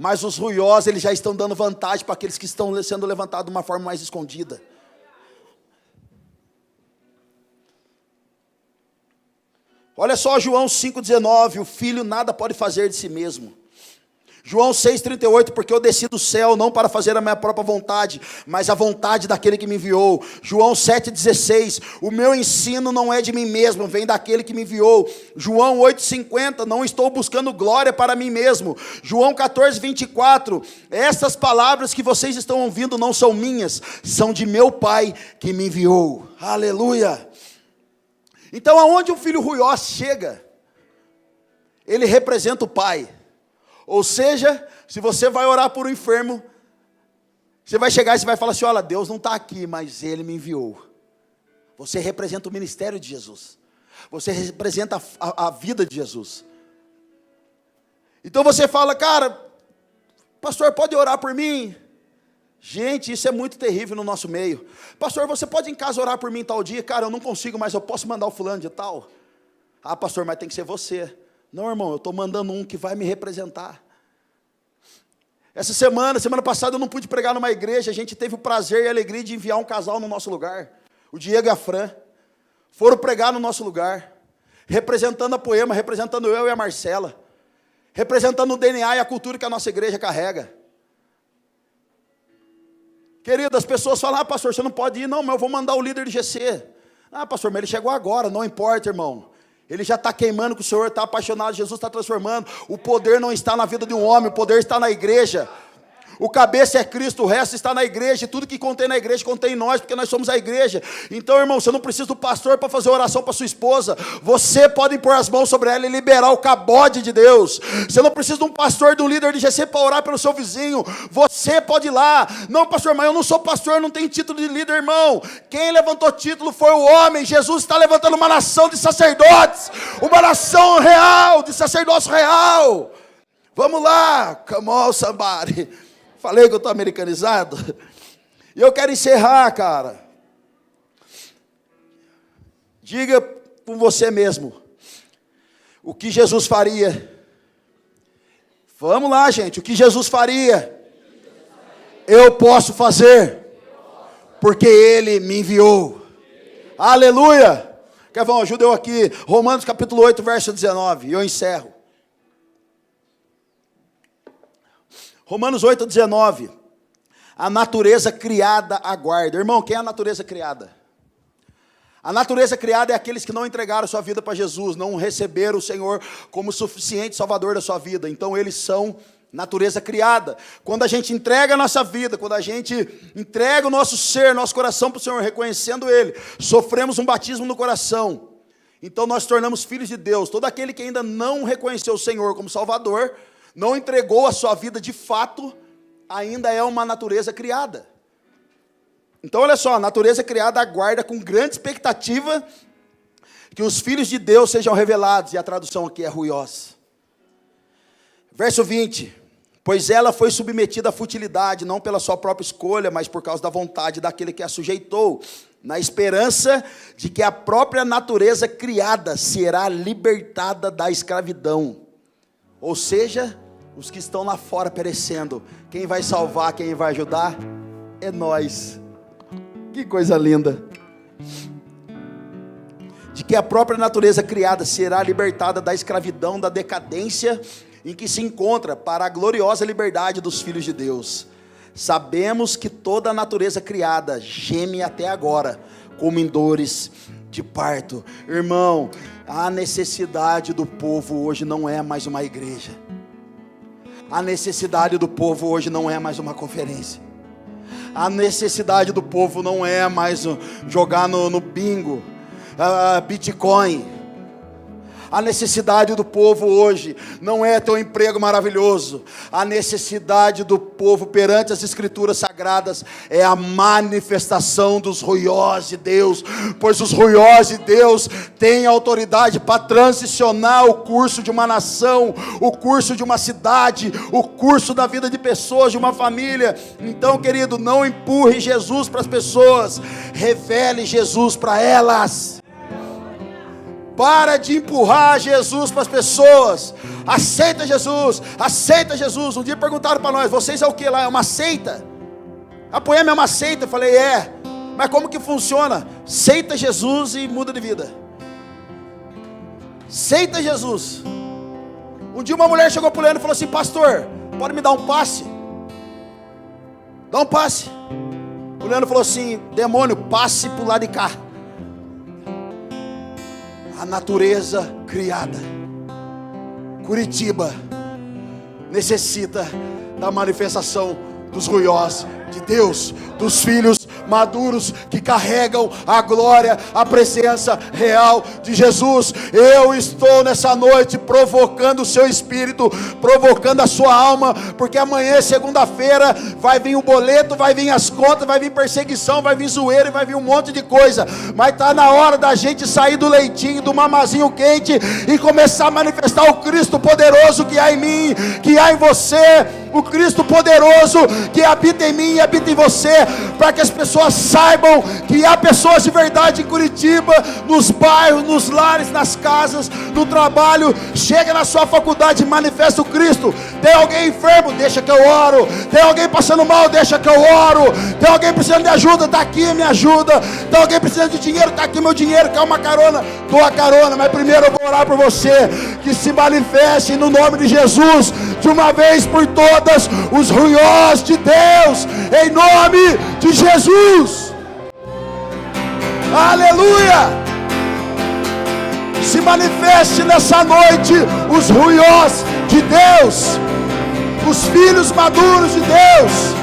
Speaker 1: Mas os ruiosos, eles já estão dando vantagem para aqueles que estão sendo levantados de uma forma mais escondida. Olha só João 5,19, o filho nada pode fazer de si mesmo. João 6,38, porque eu desci do céu, não para fazer a minha própria vontade, mas a vontade daquele que me enviou. João 7,16, o meu ensino não é de mim mesmo, vem daquele que me enviou. João 8,50, não estou buscando glória para mim mesmo. João 14,24, essas palavras que vocês estão ouvindo não são minhas, são de meu Pai que me enviou. Aleluia! Então aonde o filho ruiós chega, ele representa o Pai. Ou seja, se você vai orar por um enfermo, você vai chegar e você vai falar assim, olha, Deus não está aqui, mas Ele me enviou. Você representa o ministério de Jesus. Você representa a vida de Jesus. Então você fala, cara, pastor, pode orar por mim? Gente, isso é muito terrível no nosso meio. Pastor, você pode em casa orar por mim tal dia? Cara, eu não consigo, mas eu posso mandar o fulano de tal. Ah, pastor, mas tem que ser você. Não, irmão, eu estou mandando um que vai me representar. Essa semana passada eu não pude pregar numa igreja, a gente teve o prazer e a alegria de enviar um casal no nosso lugar. O Diego e a Fran foram pregar no nosso lugar, representando a Poema, representando eu e a Marcela, representando o DNA e a cultura que a nossa igreja carrega. Querido, as pessoas falam, ah, pastor, você não pode ir, não, mas eu vou mandar o líder de GC. Ah, pastor, mas ele chegou agora, não importa, irmão. Ele já está queimando com o Senhor, está apaixonado, Jesus está transformando. O poder não está na vida de um homem, o poder está na igreja. O cabeça é Cristo, o resto está na igreja. E tudo que contém na igreja, contém em nós, porque nós somos a igreja. Então, irmão, você não precisa do pastor para fazer oração para sua esposa. Você pode impor as mãos sobre ela e liberar o cabode de Deus. Você não precisa de um pastor, de um líder de GC para orar pelo seu vizinho. Você pode ir lá. Não, pastor, mas eu não sou pastor, eu não tenho título de líder, irmão. Quem levantou título foi o homem. Jesus está levantando uma nação de sacerdotes. Uma nação real, de sacerdócio real. Vamos lá, come on, somebody. Falei que eu estou americanizado. E eu quero encerrar, cara. Diga com você mesmo o que Jesus faria. Vamos lá, gente. O que Jesus faria? Eu posso fazer, porque Ele me enviou. Aleluia. Kevão, ajuda eu aqui. Romanos capítulo 8, verso 19. E eu encerro. Romanos 8, 19, a natureza criada aguarda. Irmão, quem é a natureza criada? A natureza criada é aqueles que não entregaram sua vida para Jesus, não receberam o Senhor como suficiente salvador da sua vida. Então eles são natureza criada. Quando a gente entrega a nossa vida, quando a gente entrega o nosso ser, nosso coração para o Senhor, reconhecendo Ele, sofremos um batismo no coração. Então nós tornamos filhos de Deus. Todo aquele que ainda não reconheceu o Senhor como Salvador, não entregou a sua vida de fato, ainda é uma natureza criada. Então olha só, a natureza criada aguarda com grande expectativa que os filhos de Deus sejam revelados, e a tradução aqui é ruiós. Verso 20, pois ela foi submetida à futilidade, não pela sua própria escolha, mas por causa da vontade daquele que a sujeitou, na esperança de que a própria natureza criada será libertada da escravidão. Ou seja, os que estão lá fora perecendo, quem vai salvar, quem vai ajudar, é nós. Que coisa linda. De que a própria natureza criada será libertada da escravidão, da decadência em que se encontra, para a gloriosa liberdade dos filhos de Deus. Sabemos que toda a natureza criada geme até agora, como em dores de parto. Irmão, a necessidade do povo hoje não é mais uma igreja. A necessidade do povo hoje não é mais uma conferência. A necessidade do povo não é mais jogar no bingo, Bitcoin. A necessidade do povo hoje não é ter um emprego maravilhoso. A necessidade do povo perante as escrituras sagradas é a manifestação dos ruiós de Deus, pois os ruiós de Deus têm autoridade para transicionar o curso de uma nação, o curso de uma cidade, o curso da vida de pessoas, de uma família. Então, querido, não empurre Jesus para as pessoas, revele Jesus para elas. Para de empurrar Jesus para as pessoas. Aceita Jesus, aceita Jesus. Um dia perguntaram para nós, vocês é o que lá? É uma seita? A Poema é uma seita? Eu falei, é. Mas como que funciona? Aceita Jesus e muda de vida. aceita Jesus. Um dia uma mulher chegou para o Leandro e falou assim: pastor, pode me dar um passe? Dá um passe. O Leandro falou assim: demônio, passe para o lado de cá. A natureza criada, Curitiba, necessita da manifestação dos ruiós de Deus, dos filhos maduros que carregam a glória, a presença real de Jesus. Eu estou nessa noite provocando o seu espírito, provocando a sua alma, porque amanhã, segunda-feira, vai vir o boleto, vai vir as contas, vai vir perseguição, vai vir zoeira, vai vir um monte de coisa, mas está na hora da gente sair do leitinho, do mamazinho quente e começar a manifestar o Cristo poderoso que há em mim, que há em você, o Cristo poderoso que habita em mim e habita em você, para que as pessoas saibam que há pessoas de verdade em Curitiba, nos bairros, nos lares, nas casas, no trabalho. Chega na sua faculdade e manifesta o Cristo. Tem alguém enfermo? Deixa que eu oro. Tem alguém passando mal? Deixa que eu oro. Tem alguém precisando de ajuda? Está aqui, me ajuda. Tem alguém precisando de dinheiro? Está aqui meu dinheiro. Quer uma carona? Dou a carona, mas primeiro eu vou orar por você, que se manifeste no nome de Jesus, de uma vez por todas, os ruiós de Deus, em nome de Jesus. Aleluia! Se manifeste nessa noite os ruiós de Deus, os filhos maduros de Deus.